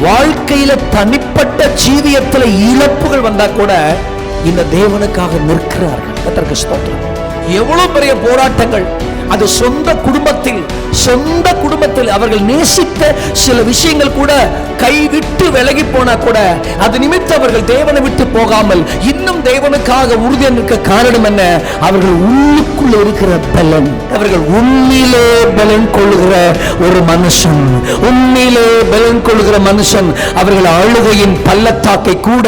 வாழ்க்கையில தனிப்பட்ட ஜீவியத்துல இழப்புகள் வந்தா கூட இந்த தேவனுக்காக நிற்கிறார்கள். கர்த்தருக்கு ஸ்தோத்திரம். எவ்வளவு பெரிய போராட்டங்கள், அது சொந்த குடும்பத்தில் அவர்கள் நேசித்த சில விஷயங்கள் கூட கைவிட்டு விலகி போனா கூட அது நிமித்தம் அவர்கள் தேவனை விட்டு போகாமல் இன்னும் தேவனுக்காக உறுதியாக நிற்க காரணம் என்ன? அவர்கள் உள்ளுக்குள்ள இருக்கிற பலன். அவர்கள் உண்மையிலே பலன் கொள்ளுகிற ஒரு மனுஷன், உண்மையிலே பலன் கொள்ளுகிற மனுஷன் அவர்கள் அழுகையின் பள்ளத்தாக்கை கூட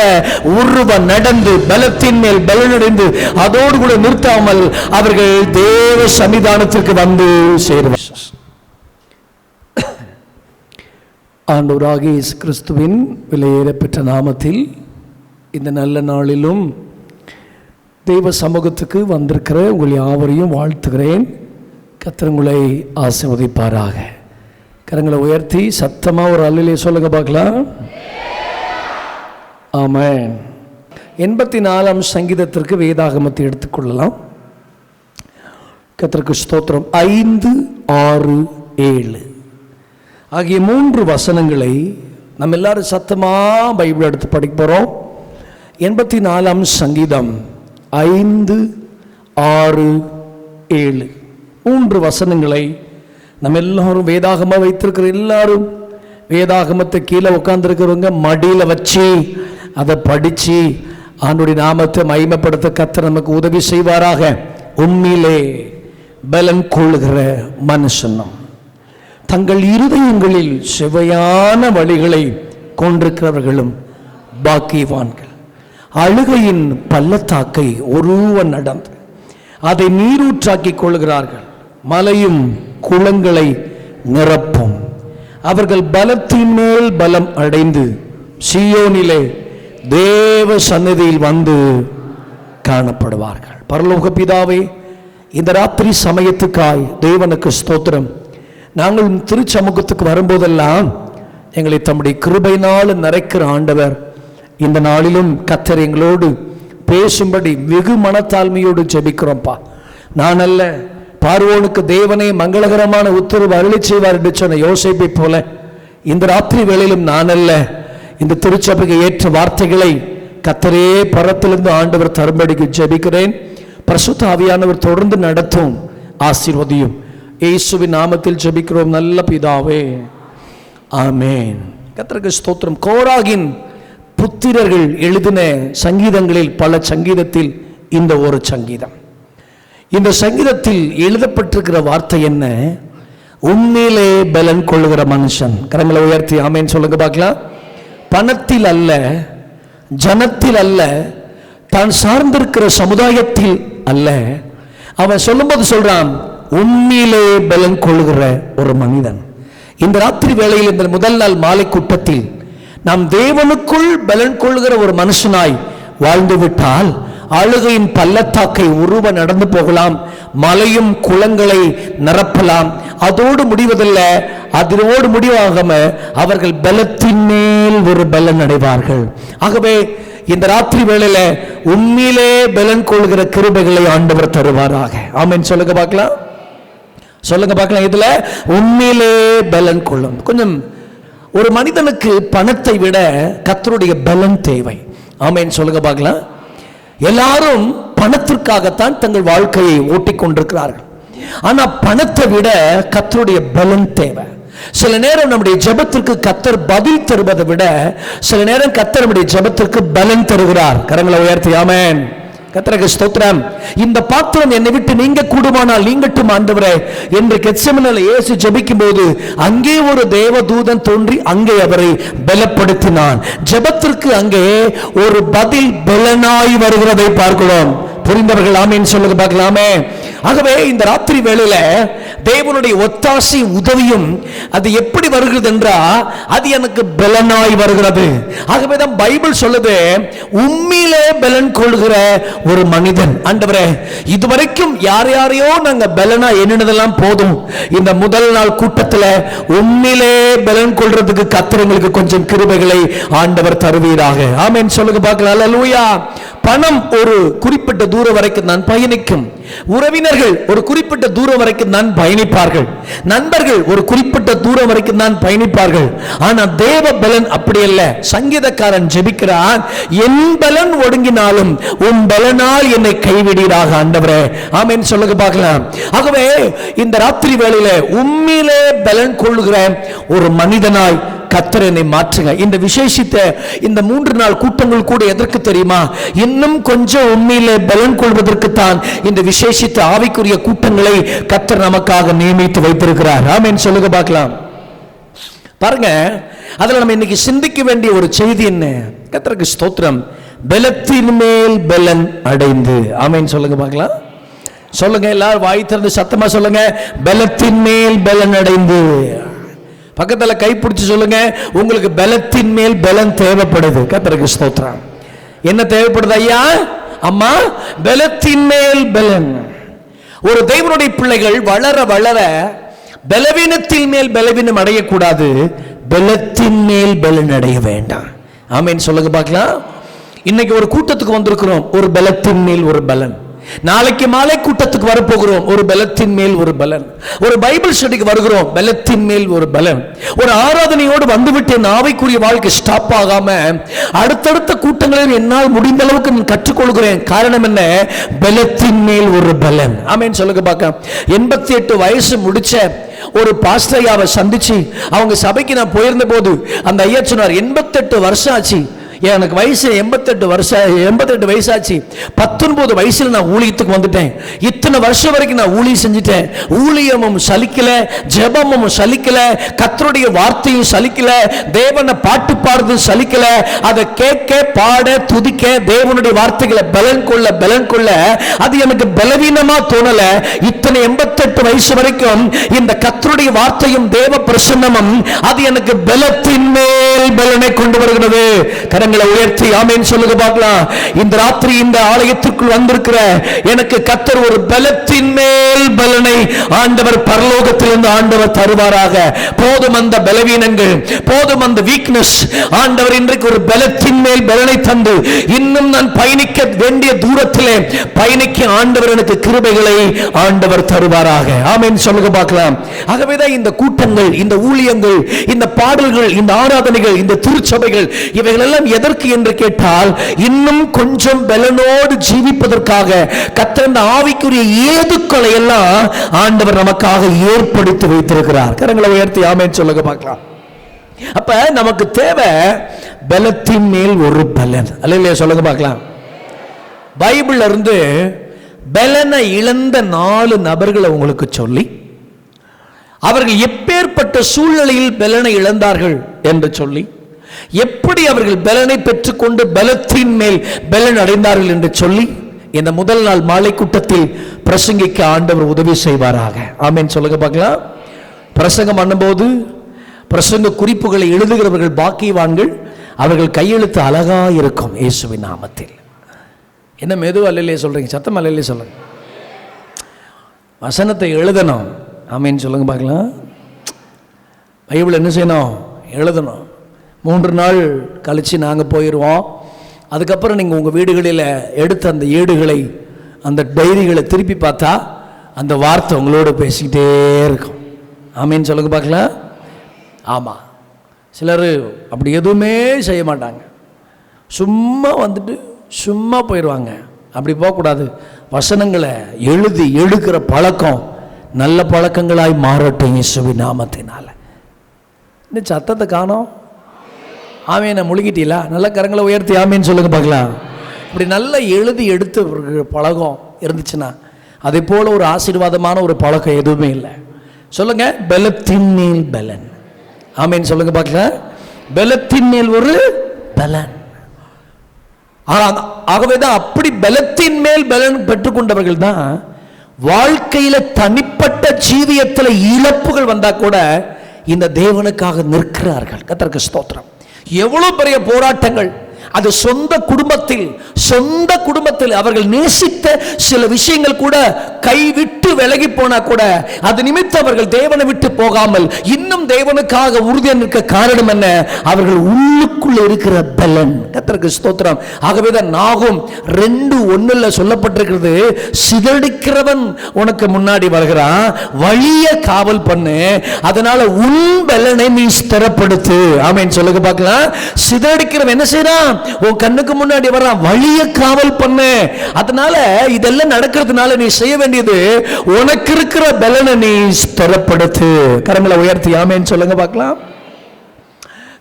உருவ நடந்து பலத்தின் மேல் பலனடைந்து அதோடு கூட நிறுத்தாமல் அவர்கள் தேவ சன்னிதானத்திற்கு வந்து சேருவார்கள். ஆண்டவராகிய இயேசு கிறிஸ்துவின் விலையேறப்பெற்ற நாமத்தில் இந்த நல்ல நாளிலும் தெய்வ சமூகத்துக்கு வந்திருக்கிற உங்கள் யாவரையும் வாழ்த்துகிறேன். கர்த்தர் உங்களை ஆசீர்வதிப்பாராக. கரங்களை உயர்த்தி சத்தமா ஒரு அல்லேலூயா சொல்லுங்க பார்க்கலாம். ஆமென். 84ஆம் சங்கீதத்திற்கு வேதாகமத்தை எடுத்துக்கொள்ளலாம். கர்த்தருக்கு ஸ்தோத்திரம். 5, 6, 7 ஆகிய 3 வசனங்களை நம்ம எல்லாரும் சத்தமா பைபிள் எடுத்து படிக்க போறோம். 84ஆம் சங்கீதம் 5, 6, 7 3 வசனங்களை நம்ம எல்லாரும் வேதாகமா வைத்திருக்கிற எல்லாரும் வேதாகமத்தை கீழே உட்கார்ந்துருக்கிறவங்க மடியில வச்சு அதை படிச்சு ஆண்டவருடைய நாமத்தை மகிமைப்படுத்த கர்த்தர் நமக்கு உதவி செய்வாராக. உண்மையிலே பலன் கொள்ளுகிற மனுஷனும் தங்கள் இருதயங்களில் செவையான வழிகளை கொண்டிருக்கிறவர்களும் பாக்கியவான்கள். அழுகையின் பள்ளத்தாக்கை ஒருவன் நடந்து அதை நீரூற்றாக்கி கொள்கிறார்கள். மலையும் குளங்களை நிரப்பும். அவர்கள் பலத்தின் மேல் பலம் அடைந்து சீயோனிலே தேவ சந்நிதியில் வந்து காணப்படுவார்கள். பரலோக பிதாவே, இந்த ராத்திரி சமயத்துக்காய் தேவனுக்கு ஸ்தோத்திரம். நாங்கள் திருச்சமூகத்துக்கு வரும்போதெல்லாம் எங்களை தம்முடைய கிருபையினால் நிறைக்கிற ஆண்டவர், இந்த நாளிலும் கர்த்தர் எங்களோடு பேசும்படி வெகு மனத்தாழ்மையோடு ஜெபிக்கிறோம்ப்பா. நான் அல்ல, பார்வோனுக்கு தேவனே மங்களகரமான உத்தரவு அருளி செய்வார் என்று சொன்ன யோசேப்பை போல இந்த ராத்திரி வேளையிலும் நான் அல்ல, இந்த திருச்சபைக்கு ஏற்ற வார்த்தைகளை கர்த்தரே பரத்திலிருந்து ஆண்டவர் தரும்படிக்கு ஜெபிக்கிறேன். பரிசுத்த ஆவியானவர் தொடர்ந்து நடத்தும், ஆசீர்வதியும். இயேசுவின் நாமத்தில் ஜெபிக்கிறோம் நல்ல பிதாவே, ஆமென். கர்த்தருக்கு ஸ்தோத்திரம். கோராகின் புத்திரர்கள் எழுதின சங்கீதங்களில் பல சங்கீதத்தில் இந்த ஒரு சங்கீதம். இந்த சங்கீதத்தில் எழுதப்பட்டிருக்கிற வார்த்தை என்ன? உண்மையிலே பலன் கொள்ளுகிற மனுஷன். கரங்களை உயர்த்தி ஆமென் சொல்லுங்க பார்க்கலாம். பணத்தில் அல்ல, ஜனத்தில் அல்ல, தான் சார்ந்திருக்கிற சமுதாயத்தில் அல்ல. அவன் சொல்லும்போது சொல்றான், உண்மையிலே பலன் கொள்ளுகிற ஒரு மனிதன். இந்த ராத்திரி வேளையில் இந்த முதல் நாள் மாலை கூட்டத்தில் நாம் தேவனுக்குள் பலன் கொள்ளுகிற ஒரு மனுஷனாய் வாழ்ந்து விட்டால் அழுகையின் பள்ளத்தாக்கை உருவ நடந்து போகலாம், மலையும் குளங்களை நிரப்பலாம். அதோடு முடிவதில்லை, அதனோடு முடிவாகாம அவர்கள் பலத்தின் மேல் ஒரு பலன் அடைவார்கள். ஆகவே இந்த ராத்திரி வேளையில உண்மையிலே பலன் கொள்கிற கிருபைகளை ஆண்டவர் தருவாராக. ஆமென் சொல்லுங்க பார்க்கலாம். சொல்லுங்க பார்க்கலாம். இதுல உண்மையிலே பலன் கொள்ளும். கொஞ்சம் ஒரு மனிதனுக்கு பணத்தை விட கர்த்தருடைய பலன் தேவை. ஆமென் சொல்லுங்க பார்க்கலாம். எல்லாரும் பணத்திற்காகத்தான் தங்கள் வாழ்க்கையை ஓட்டிக்கொண்டிருக்கிறார்கள். ஆனா பணத்தை விட கர்த்தருடைய பலன் தேவை. சில நேரம் நம்முடைய ஜெபத்திற்கு கர்த்தர் பதில் தருவதை விட சில நேரம் கர்த்தர் நம்முடைய ஜெபத்திற்கு பலன் தருகிறார். கரங்களை உயர்த்தி ஆமென். கர்த்தருக்கு ஸ்தோத்திரம். இந்த பாத்திரம் என்னை விட்டு நீங்க கூடுமானால் நீங்கட்டும் ஆண்டவரே என்று கெத்செமனேல இயேசு ஜெபிக்கும் போது அங்கே ஒரு தேவதூதன் தோன்றி அங்கே அவரை பலப்படுத்தினான். ஜெபத்திற்கு அங்கே ஒரு பதில் பலனாய் வருகிறதை பார்க்கிறோம். புரிந்தவர்கள் ஆமென் சொல்லுங்க பார்க்கலாமே. ஆகவே இந்த ராத்திரி வேளையில தேவனுடைய ஒத்தாசை உதவியும் அது எப்படி வருகிறது என்றா அது எனக்கு பலனாய் வருகிறது. ஆகவே தான் பைபிள் சொல்லுது, உண்மையிலே பலன் கொள்கிற ஒரு மனிதன். ஆண்டவரே, இதுவரைக்கும் யாரையோ நாங்க பலனா எண்ணினதெல்லாம் போதும், இந்த முதல் நாள் கூட்டத்தில் உண்மையிலே பலன் கொள்றதுக்கு கர்த்தர் எங்களுக்கு கொஞ்சம் கிருபைகளை ஆண்டவர் தருவீராக. ஆமென் சொல்லுங்க பார்க்கலாம். அல்லேலூயா. பணம் ஒரு குறிப்பிட்ட தூரம் வரைக்கும் தான் பயணிக்கும். உறவினர்கள் ஒரு குறிப்பிட்ட தூரம் வரைக்கும் தான் பயணிப்பார்கள். நண்பர்கள் ஒரு குறிப்பிட்ட தூரம் வரைக்கும் தான் பயணிப்பார்கள். ஆனா தேவ பலன் அப்படி அல்ல. சங்கீதக்காரன் ஜெபிக்கிறான், என் பலன் ஒடுங்கினாலும் உன் பலனால் என்னை கைவிடீராக ஆண்டவரே. ஆமென் சொல்லுங்க பார்க்கலாம். ஆகவே இந்த ராத்திரி வேளையில உம்மிலே பலன் கொள்ளுகிற ஒரு மனிதனாய் கர்த்தர் என்னை மாற்றுங்க. இந்த விசேஷித்த இந்த 3 நாள் கூட்டங்கள் கூட எதற்கு தெரியுமா? இன்னும் கொஞ்சம் உண்மையிலே பலன் கொள்வதற்கு தான் இந்த விசேஷித்த ஆவிக்குரிய கூட்டங்களை கர்த்தர் நமக்காக நியமித்து வைத்திருக்கிறார். ஆமென் சொல்லுங்க பார்க்கலாம். பாருங்க, அதுல நம்ம இன்னைக்கு சிந்திக்க வேண்டிய ஒரு செய்தி என்ன? கர்த்தருக்கு ஸ்தோத்திரம். பலத்தின் மேல் பலன் அடைந்து. ஆமென் சொல்லுங்க பார்க்கலாம். சொல்லுங்க, எல்லாரும் வாய் திறந்து சத்தமா சொல்லுங்க, பலத்தின் மேல் பலன் அடைந்து. பக்கத்துல கைப்பிடிச்சு சொல்லுங்க, உங்களுக்கு பலத்தின் மேல் பலன் தேவைப்படுது. கர்த்தருக்கு ஸ்தோத்திரம். என்ன தேவைப்படுது ஐயா? அம்மா, பலத்தின் மேல் பலன். ஒரு தேவனுடைய பிள்ளைகள் வளர வளர பலவீனத்தின் மேல் பலவீனம் அடையக்கூடாது, பலத்தின் மேல் பலன் அடைய வேண்டாம். ஆமென் சொல்லுங்க பார்க்கலாம். இன்னைக்கு ஒரு கூட்டத்துக்கு வந்திருக்கிறோம், ஒரு பலத்தின் மேல் ஒரு பலன். நாளைக்கு மாலை கூட்டத்துக்கு வரப்போகிறோம், ஒரு பலத்தின் மேல் ஒரு பலன். ஒரு பைபிள் ஸ்டடிக்கு வருகிறோம், பலத்தின் மேல் ஒரு பலன். ஒரு ஆராதனையோடு வந்துவிட்டு என் ஆவிக்குரிய வாழ்க்கை ஸ்டாப் ஆகாம அடுத்தடுத்த கூட்டங்களில் என்னால் முடிந்த அளவுக்கு நான் கற்றுக்கொள்கிறேன். காரணம் என்ன? பலத்தின் மேல் ஒரு பலன். ஆமென் சொல்லுங்க பார்க்க. 88 வயசு முடிச்ச ஒரு பாஸ்டர் ஐயாவை சந்திச்சு அவங்க சபைக்கு நான் போயிருந்த போது அந்த ஐயா சொன்னார், 88 வருஷம் ஆச்சு, எனக்கு வயசு 88 வயசாச்சு, 19 வயசுல நான் ஊழியத்துக்கு வந்துட்டேன். இத்தனை வருஷம் வரைக்கும் நான் ஊழியம் செஞ்சுட்டேன். ஊழியமும் சலிக்கல, ஜெபமும் சலிக்கல, கர்த்தருடைய வார்த்தையும் சலிக்கல, தேவனை பாட்டு பாடுறது சலிக்கல. அதை கேட்க, பாட, துதிக்க, தேவனுடைய வார்த்தைகளை பலன் கொள்ள அது எனக்கு பலவீனமா தோணல. இத்தனை 88 வயசு வரைக்கும் இந்த கர்த்தருடைய வார்த்தையும் தேவ பிரசன்னமும் அது எனக்கு பலத்தின் மேல் பலனை கொண்டு வருகிறது. உயர்த்தி ஆமென் சொல்லுங்க பார்க்கலாம். இந்த ராத்திரி இந்த ஆலயத்திற்குள் வந்திருக்கிற எனக்கு கர்த்தர் ஒரு பலத்தின் மேல் பலனை ஆண்டவர் பரலோகத்திலிருந்து ஆண்டவர் தருவாராக. போதும் அந்த பலவீனங்கள், போதும் அந்த வீக்னஸ். ஆண்டவர் இன்றைக்கு ஒரு பலத்தின் மேல் பலனை தந்து இன்னும் நான் பயணிக்க வேண்டிய தூரத்திலே பயணிக்க ஆண்டவர் எனக்கு கிருபைகளை ஆண்டவர் தருவாராக. ஆமென் சொல்லுங்க பார்க்கலாம். ஆகவேதான் இந்த கூட்டங்கள், இந்த ஊழியங்கள், இந்த பாடல்கள், இந்த ஆராதனைகள், இந்த திருச்சபைகள் இவைகள் எல்லாம் எதற்கு என்று கேட்டால் இன்னும் கொஞ்சம் பலனோடு ஜீவிப்பதற்காக கர்த்தர் இந்த ஆவிக்குரிய ஏதுக்களை எல்லாம் ஆண்டவர் நமக்காக ஏற்படுத்தி வைத்திருக்கிறார். கரங்களை உயர்த்தி ஆமென் சொல்லுங்க பார்க்கலாம். அப்ப நமக்கு தேவை பலத்தின் மேல் ஒரு பலன். அல்லேலூயா சொல்லுங்க பார்க்கலாம். பைபிள்ல இருந்து பலனை இழந்த 4 நபர்களை உங்களுக்கு சொல்லி அவர்கள் எப்பேற்பட்ட சூழ்நிலையில் பலனை இழந்தார்கள் என்று சொல்லி, எப்படி அவர்கள் பலனை பெற்றுக்கொண்டு பலத்தின் மேல் பலன் அடைந்தார்கள் என்று சொல்லி இந்த முதல் நாள் மாலை கூட்டத்தில் பிரசங்கிக்க ஆண்டவர் உதவி செய்வாராக. ஆமென் சொல்லுங்க பார்க்கலாம். பிரசங்கம் பண்ணும்போது பிரசங்க குறிப்புகளை எழுதுகிறவர்கள் பாக்கியவான்கள், அவர்கள் கையெழுத்து அழகா இருக்கும் இயேசுவின் நாமத்தில். என்ன மெதுவா அல்லையே சொல்றீங்க? சத்தம் அல்லையே சொல்லுங்க. வசனத்தை எழுதணும். ஆமென் சொல்லுங்க பார்க்கலாம். பைபிள் என்ன செய்யணும்? எழுதணும். 3 நாள் கழித்து நாங்கள் போயிடுவோம். அதுக்கப்புறம் நீங்கள் உங்கள் வீடுகளில் எடுத்த அந்த ஏடுகளை, அந்த டைரிகளை திருப்பி பார்த்தா அந்த வார்த்தை உங்களோட பேசிக்கிட்டே இருக்கும். ஆமீன் சொல்லுங்க பார்க்கலாம். ஆமாம், சிலர் அப்படி எதுவுமே செய்ய மாட்டாங்க, சும்மா வந்துட்டு சும்மா போயிடுவாங்க. அப்படி போகக்கூடாது. வசனங்களை எழுதி எடுக்கிற பழக்கம் நல்ல பழக்கங்களாய் மாறட்டும் இயேசுவின் நாமத்தினால. இந்த சத்தத்தை காணோம். ஆமீனை முழுங்கிட்டீங்களா? நல்ல கரங்களை உயர்த்தி ஆமீன் சொல்லுங்க பார்க்கலாம். இப்படி நல்லா எழுதி எடுத்து பழகம் இருந்துச்சுன்னா அதே போல ஒரு ஆசீர்வாதமான ஒரு பழக்கம் எதுவுமே இல்லை. சொல்லுங்க, பலத்தின் மேல் பலன். ஆமீன் சொல்லுங்க பார்க்கலாம். பலத்தின் மேல் ஒரு பலன். ஆகவேதான் அப்படி பலத்தின் மேல் பலன் பெற்றுக்கொண்டவர்கள் தான் வாழ்க்கையில தனிப்பட்ட ஜீவியத்தில் இழப்புகள் வந்தா கூட இந்த தேவனுக்காக நிற்கிறார்கள். கர்த்தருக்கு ஸ்தோத்திரம். எவ்வளவு பெரிய போராட்டங்கள், அது சொந்த குடும்பத்தில் அவர்கள் நேசித்த சில விஷயங்கள் கூட கைவிட்டு விலகி போனா கூட அது நிமித்தம் அவர்கள் தேவனை விட்டு போகாமல் இன்னும் தேவனுக்காக உறுதியாக நிற்க காரணம் என்ன? அவர்கள் உள்ளுக்குள் உனக்குள்ள இருக்கிற பலன். கர்த்தருக்கு ஸ்தோத்திரம். ஆகவேதான் நாகும் 2:1 சொல்லப்பட்டிருக்கிறது, சிதறடிக்கிறவன் உனக்கு முன்னாடி வருகிறான், வழிய காவல் பண்ணு, அதனால உன் பலனை நீ ஸ்திரப்படுத்து. ஆமென் சொல்லுங்க பார்க்கலாம். சிதறடிக்கிறவன் என்ன செய்யறான்? உன் கண்ணுக்கு முன்னாடி வர்றான், வழிய காவல் பண்ணு. அதனால இதெல்லாம் நடக்கிறதுனால நீ செய்ய வேண்டியது, உனக்கு இருக்கிற பலனை நீ ஸ்திரப்படுத்து. கரங்களை உயர்த்தி ஆமென் சொல்லுங்க பார்க்கலாம்.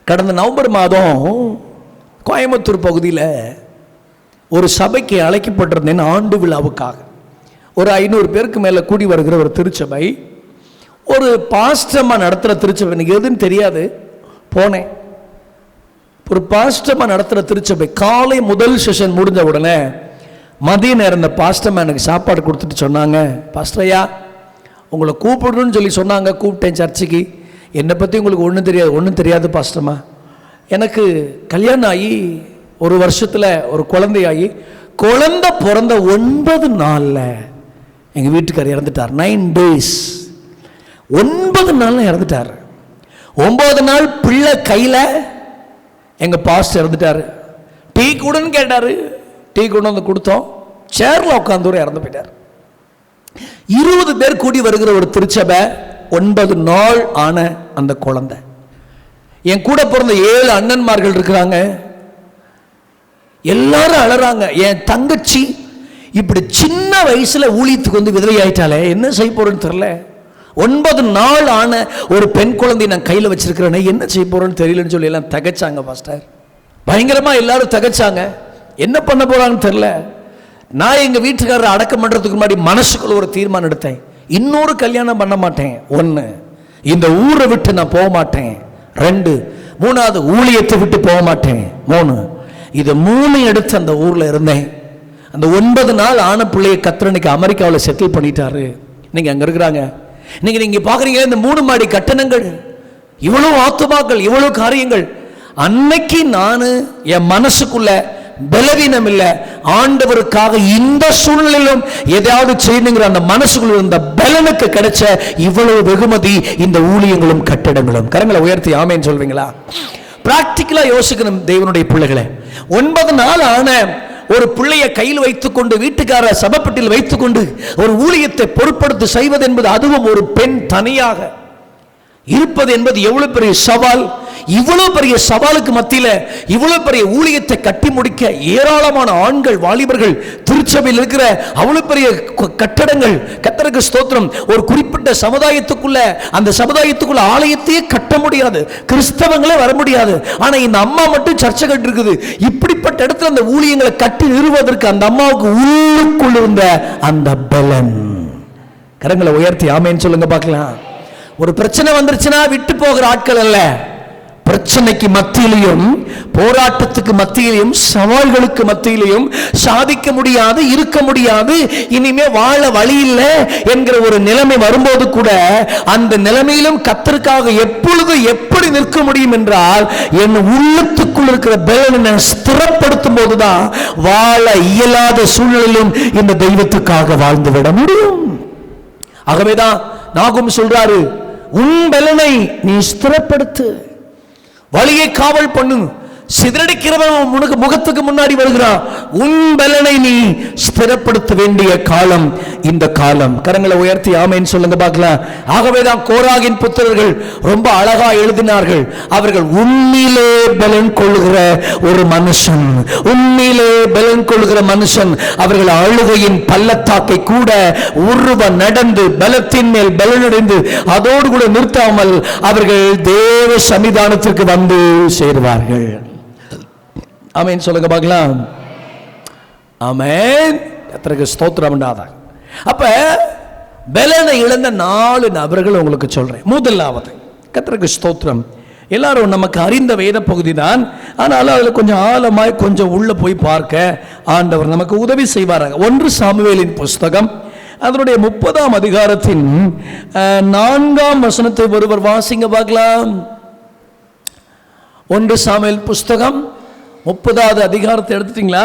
கடந்த நவம்பர் மாதம் கோயம்புத்தூர் பகுதியில் ஒரு சபைக்கு அழைக்கப்பட்டிருந்தேன். ஆண்டு விழாவுக்காக ஒரு 500 பேருக்கு மேலே கூடி வருகிற ஒரு திருச்சபை, ஒரு பாஸ்டமா நடத்துகிற திருச்சபை. எனக்கு எதுன்னு தெரியாது, போனேன். ஒரு பாஸ்டமா நடத்துகிற திருச்சபை. காலை முதல் செஷன் முடிஞ்ச உடனே மதிய நேரம் இந்த பாஸ்டமா எனக்கு சாப்பாடு கொடுத்துட்டு சொன்னாங்க, பாஸ்டரையா உங்களை கூப்பிடணும்னு சொல்லி சொன்னாங்க. கூப்பிட்டேன் சர்ச்சுக்கு. என்னை பற்றி உங்களுக்கு ஒன்றும் தெரியாது பாஸ்டமா. எனக்கு கல்யாணம் ஆகி ஒரு வருஷத்தில் ஒரு குழந்தையாகி, குழந்தை பிறந்த 9 நாளில் எங்கள் வீட்டுக்கார் இறந்துட்டார். 9 days, 9 நாளில் இறந்துட்டார். 9 நாள் பிள்ளை கையில் எங்கள் பாஸ்டர் இறந்துட்டார். டீ கூடன்னு கேட்டார், டீ கொண்டு வந்து கொடுத்தோம். சேரில் உட்காந்து இறந்து போயிட்டார். 20 பேர் கூடி வருகிற ஒரு திருச்சபை, 9 நாள் ஆன அந்த குழந்தை. என் கூட பிறந்த 7 அண்ணன்மார்கள் இருக்கிறாங்க, எல்லாரும் அழறாங்க. என் தங்கச்சி இப்படி சின்ன வயசுல ஊழியத்துக்கு வந்து விதவை ஆயிட்டாலே, என்ன செய்ய போறேன்னு தெரியல. 9 நாள் ஆன ஒரு பெண் குழந்தை நான் கையில் வச்சிருக்கிறேன், என்ன செய்ய போறேன்னு தெரியலன்னு சொல்லி எல்லாம் தகச்சாங்க பாஸ்டர். பயங்கரமா எல்லாரும் தகச்சாங்க. என்ன பண்ண போறான்னு தெரியல. நான் எங்க வீட்டுக்காரரை அடக்கம் பண்றதுக்கு முன்னாடி மனசுக்குள்ள ஒரு தீர்மானம் எடுத்தேன், இன்னொரு கல்யாணம் பண்ண மாட்டேன். 1, இந்த ஊரை விட்டு நான் போக மாட்டேன். 2, 3வது ஊழியத்தை விட்டு போக மாட்டேன். 3, இது 3 எடுத்து அந்த ஊர்ல இருந்தேன். அந்த 9 நாள் ஆன பிள்ளையை கர்த்தர் அமெரிக்காவில் செட்டில் பண்ணிட்டாரு. நீங்க அங்க இருக்கிறாங்க. நீங்க பாக்குறீங்க இந்த 3 மாடி கட்டணங்கள், இவ்வளவு ஆத்துமாக்கள், இவ்வளவு காரியங்கள். அன்னைக்கு நான் என் மனசுக்குள்ள பலவீனம் இல்லை, ஆண்டவருக்காக இந்த சூழ்நிலையிலும் எதையாவது செய்யணுங்கிற அந்த மனசுக்குள்ள இருந்த பலனுக்கு கிடைச்ச இவ்வளவு வெகுமதி இந்த ஊழியங்களும் கட்டடங்களும். கரங்களை உயர்த்தி ஆமென் சொல்வீங்களா? பிராக்டிக்கலா யோசிக்கணும் தேவனுடைய பிள்ளைகளை. 9 நாள் ஆன ஒரு பிள்ளையை கையில் வைத்துக்கொண்டு, வீட்டுக்கார சபப்பட்டில் வைத்துக்கொண்டு ஒரு ஊழியத்தை பொறுப்படுத்தி செய்வது என்பது, அதுவும் ஒரு பெண் தனியாக இருப்பது என்பது எவ்வளவு பெரிய சவால். இவ்வளவு பெரிய சவாலுக்கு மத்தியில இவ்வளவு பெரிய ஊழியத்தை கட்டி முடிக்க ஏராளமான ஆண்கள், வாலிபர்கள், திருச்சபையில் இருக்கிற அவ்வளவு பெரிய கட்டடங்கள். கர்த்தருக்கு ஸ்தோத்திரம். ஒரு குறிப்பிட்ட சமுதாயத்துக்குள்ள, அந்த சமுதாயத்துக்குள்ள ஆலயத்தையே கட்ட முடியாது, கிறிஸ்தவங்களே வர முடியாது. ஆனா இந்த அம்மா மட்டும் சர்ச்சை கட்டி இருக்குது. இப்படிப்பட்ட இடத்துல அந்த ஊழியங்களை கட்டி நிறுவதற்கு அந்த அம்மாவுக்கு உள்ளுக்குள் இருந்த அந்த பலன். கரங்களை உயர்த்தி ஆமென் சொல்லுங்க பார்க்கலாம். ஒரு பிரச்சனை வந்துருச்சுன்னா விட்டு போகிற ஆட்கள் அல்ல. பிரச்சனைக்கு மத்தியிலையும், போராட்டத்துக்கு மத்தியிலையும், சவால்களுக்கு மத்தியிலையும் சாதிக்க முடியாது, இருக்க முடியாது, இனிமே வாழ வழி இல்லை என்கிற ஒரு நிலைமை வரும்போது கூட அந்த நிலைமையிலும் கர்த்தருக்காக எப்பொழுது எப்படி நிற்க முடியும் என்றால், என் உள்ளத்துக்குள் இருக்கிற பலனை ஸ்திரப்படுத்தும் போதுதான் வாழ இயலாத சூழ்நிலையிலும் இந்த தெய்வத்துக்காக வாழ்ந்து விட முடியும். ஆகவேதான் நாகும் சொல்றாரு, உன் பலனை நீ ஸ்திரப்படுத்து, வழியை காவல் பண்ணு. சிதறடிக்கிறவன் உனக்கு முகத்துக்கு முன்னாடி வருகிறான், உன் பலனை நீ ஸ்திரப்படுத்த வேண்டிய காலம் இந்த காலம். கரங்களை உயர்த்தி ஆமென் சொல்லுங்க பார்க்கலாம். ஆகவேதான் கோராகின் புத்திரர்கள் ரொம்ப அழகா எழுதினார்கள். அவர்கள் உண்மையிலே பலன் கொள்ளுகிற ஒரு மனுஷன், உண்மையிலே பலன் கொள்ளுகிற மனுஷன். அவர்கள் அழுகையின் பள்ளத்தாக்கை கூட உருவ நடந்து பலத்தின் மேல் பலனடைந்து அதோடு கூட நிறுத்தாமல் அவர்கள் தேவ சன்னிதானத்திற்கு வந்து சேருவார்கள். ஆமென் சொல்லுங்க பார்க்கலாம். ஆமென். கர்த்தருக்கு ஸ்தோத்திரம் உண்டாதாக. அப்ப பலனை இழந்த 4 நபர்கள் உங்களுக்கு சொல்றேன். முதலாவது, கர்த்தருக்கு ஸ்தோத்திரம், எல்லாரும் நமக்கு அறிந்த வேத பகுதி தான், ஆனாலும் அதில் கொஞ்சம் ஆழமாய் கொஞ்சம் உள்ள போய் பார்க்க ஆண்டவர் நமக்கு உதவி செய்வாராங்க. 1 சாமுவேலின் புஸ்தகம் அதனுடைய 30ஆம் அதிகாரத்தின் 4ஆம் வசனத்தை ஒருவர் வாசிங்க பார்க்கலாம். 1 சாமுவேல் புஸ்தகம் 30வது அதிகாரத்தை எடுத்துட்டீங்களா?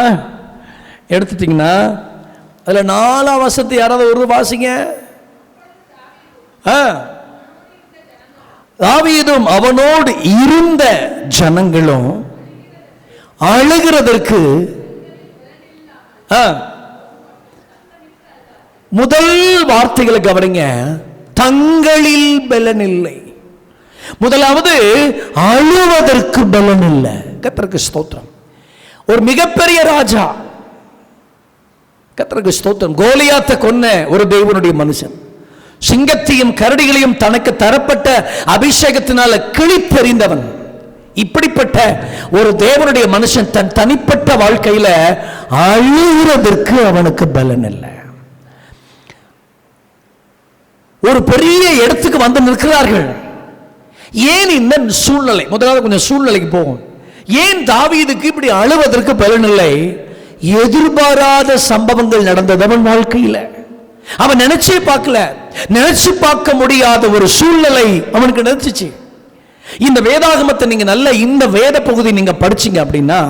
எடுத்துட்டீங்கன்னா அதில் 4ஆம் வசனத்தை யாராவது ஒரு வாசிங்க. தாவீதும் அவனோடு இருந்த ஜனங்களும் அழுகிறதற்கு முதல் வார்த்தைகளை கவனிங்க. தங்களில் பலன் இல்லை. முதலாவது அழுவதற்கு பலன் இல்லை. கர்த்தருக்கு ஸ்தோத்திரம். ஒரு மிகப்பெரிய ராஜா, கர்த்தருக்கு ஸ்தோத்திரம், கோலியாத்தை கொன்ன ஒரு தேவனுடைய மனுஷன், சிங்கத்தையும் கரடிகளையும் தனக்கு தரப்பட்ட அபிஷேகத்தினால கிழித்தெறிந்தவன். இப்படிப்பட்ட ஒரு தேவனுடைய மனுஷன் தன் தனிப்பட்ட வாழ்க்கையில அழுகிறதற்கு அவனுக்கு பலன் இல்லை. ஒரு பெரிய இடத்துக்கு வந்து நிற்கிறார்கள். ஏன் இந்த சூழ்நிலை? முதலாவது கொஞ்சம் சூழ்நிலைக்கு போகும். ஏன் தாவீதுக்கு இப்படி அழுவதற்கு பலன் இல்லை? எதிர்பாராத சம்பவங்கள் நடந்தது அவன் வாழ்க்கையில். அவன் நினைச்சே பார்க்கல, நினைச்சு பார்க்க முடியாத ஒரு சூழ்நிலை அவனுக்கு நினைச்சிச்சு. இந்த வேதாகமத்தை நீங்க நல்ல இந்த வேத பகுதி நீங்க படிச்சீங்க அப்படின்னா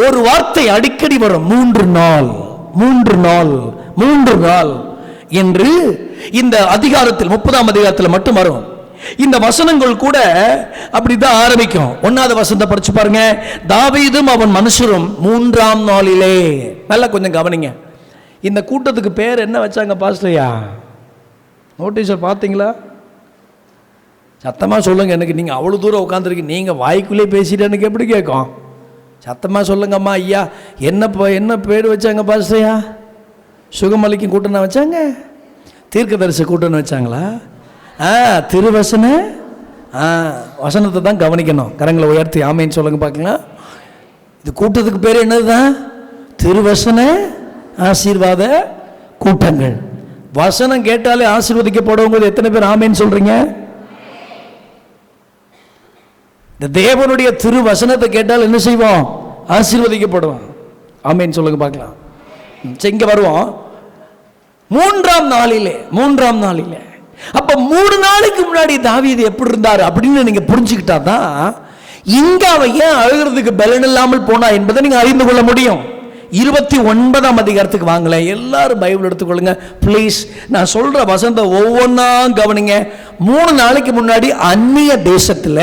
ஒரு வார்த்தை அடிக்கடி வரும், 3 நாள் 3 நாள் 3 நாள் என்று. இந்த அதிகாரத்தில் 30ஆம் அதிகாரத்தில் மட்டும் வரும். இந்த வசனங்கள் கூட அப்படிதான் ஆரம்பிக்கும். 1வது வசனத்தை படிச்சு பாருங்க. தாவீதும் அவன் மனுஷரும் 3ஆம் நாளிலே. நல்லா கொஞ்சம் கவனிங்க. இந்த கூட்டத்துக்கு பேர் என்ன வச்சாங்க பாஸ்டர்யா? நோட்டீஸை பார்த்தீங்களா? சத்தமாக சொல்லுங்க. எனக்கு நீங்கள் அவ்வளோ தூரம் உட்காந்துருக்கீங்க, நீங்கள் வாய்க்குள்ளே பேசிட்டு எனக்கு எப்படி கேட்கும்? சத்தமாக சொல்லுங்கம்மா. ஐயா என்ன பேர் வச்சாங்க பாஸ்டர்யா? சுகமளிக்கும் கூட்டம்னா வச்சாங்க? தீர்க்கதரிசி கூட்டம்னு வச்சாங்களா? திருவசன வசனத்தை தான் கவனிக்கணும். கரங்களை உயர்த்தி ஆமேன்னு சொல்லுங்க பார்க்கலாம். இது கூட்டத்துக்கு பேர் என்னதுதான்? திருவசன ஆசீர்வாத கூட்டங்கள். வசனம் கேட்டாலே ஆசீர்வதிக்கப்படுவோம். எத்தனை பேர் ஆமேன்னு சொல்றீங்க? இந்த தேவனுடைய திருவசனத்தை கேட்டால் என்ன செய்வோம்? ஆசீர்வதிக்கப்படுவோம். ஆமேன்னு சொல்லுங்க பார்க்கலாம். இங்க வருவோம். 3ஆம் நாளிலே. அப்ப 3 நாளைக்கு முன்னாடி தாவீது எப்படி இருந்தார் அப்படின்னு நீங்க புரிஞ்சுக்கிட்டா தான் இங்க அவன் ஏன் அழுகிறதுக்கு பலன் இல்லாமல் போனா என்பதை நீங்க அறிந்து கொள்ள முடியும். 29ஆம் அதிகாரத்துக்கு வாங்கல. எல்லாரும் பைபிள் எடுத்துக்கொள்ளுங்க ப்ளீஸ். நான் சொல்ற வசனத்தை ஒவ்வொன்றா கவனிங்க. 3 நாளைக்கு முன்னாடி அந்நிய தேசத்துல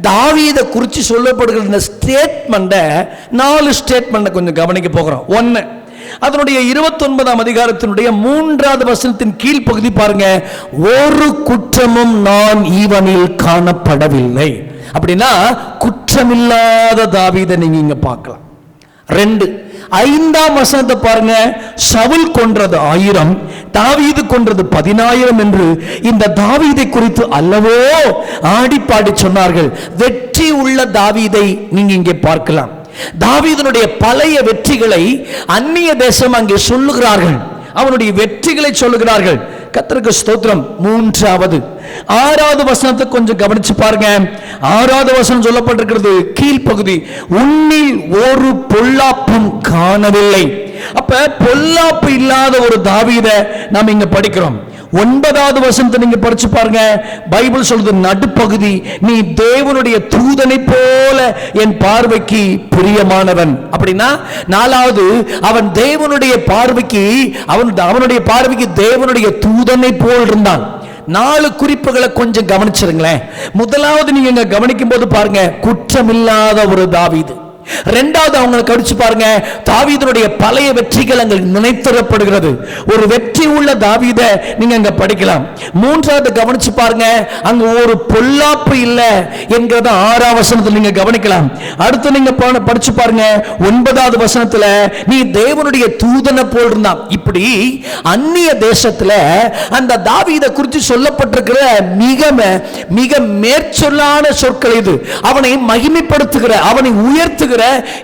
தாவீதை குறித்து சொல்லப்படுகிற இந்த ஸ்டேட்மெண்ட்டை 4 ஸ்டேட்மெண்ட்டை கொஞ்சம் கவனிக்க போகிறோம். 1, அதனுடைய 29ஆம் அதிகாரத்தினுடைய 3வது வசனத்தின் கீழ் பகுதி பாருங்க. ஒரு குற்றமும் நான் இவனில் காணப்படவில்லை. அப்படின்னா குற்றமில்லாத தாவீதை நீங்க இங்க பார்க்கலாம். 2, 5ஆம் வசனத்தை பாருங்க. சவுல் கொன்றது 1000, தாவீது கொன்றது 10000 என்று இந்த தாவீதை குறித்து அல்லவோ ஆடிப்பாடி சொன்னார்கள். வெற்றி உள்ள தாவீதை நீங்க இங்கே பார்க்கலாம். தாவீதனுடைய பழைய வெற்றிகளை அந்நிய தேசம் அங்கே சொல்லுகிறார்கள். அவனுடைய வெற்றிகளை சொல்லுகிறார்கள். கர்த்தருக்கு ஸ்தோத்திரம். 3வது 6வது வசனத்தை கொஞ்சம் கவனிச்சு பாருங்க. 6வது வசனம் சொல்லப்பட்டிருக்கிறது கீழ்ப்பகுதி, உன்னில் ஒரு பொல்லாப்பும் காணவில்லை. அப்ப பொல்லாப்பு இல்லாத ஒரு தாவீதை நாம் இங்க படிக்கிறோம். 9வது வசனத்தை நீங்க படிச்சு பாருங்க. பைபிள் சொல்றது நடுப்பகுதி, நீ தேவனுடைய தூதனை போல என் பார்வைக்கு பிரியமானவன். அப்படின்னா 4வது அவன் தேவனுடைய பார்வைக்கு அவனுடைய பார்வைக்கு தேவனுடைய தூதனை போல் இருந்தான். 4 குறிப்புகளை கொஞ்சம் கவனிச்சிருங்களேன். முதலாவது நீங்க கவனிக்கும் போது பாருங்க, குற்றமில்லாத ஒரு தாவீது. 2வது அவங்களை கடிச்சு பாருங்க, தாவீதுடைய பழைய வெற்றிகள் அங்க நினைத்தரப்படுகிறது. ஒரு வெற்றி உள்ள தாவீதை நீங்க அங்க படிக்கலாம். 3வது கவனிச்சு பாருங்க, அங்க ஒரு பொல்லாப்பு இல்ல என்கிறத 6ஆம் வசனத்தில் நீங்க கவனிக்கலாம். அடுத்து நீங்க படிச்சு பாருங்க 9வது வசனத்துல நீ தேவனுடைய தூதனை போல் இருந்தான். இப்படி அந்நிய தேசத்துல அந்த தாவீதை குறித்து சொல்லப்பட்டிருக்கிற மிக மேற்சொல்லான சொற்கள் இது. அவனை மகிமைப்படுத்துகிற, அவனை உயர்த்துகிற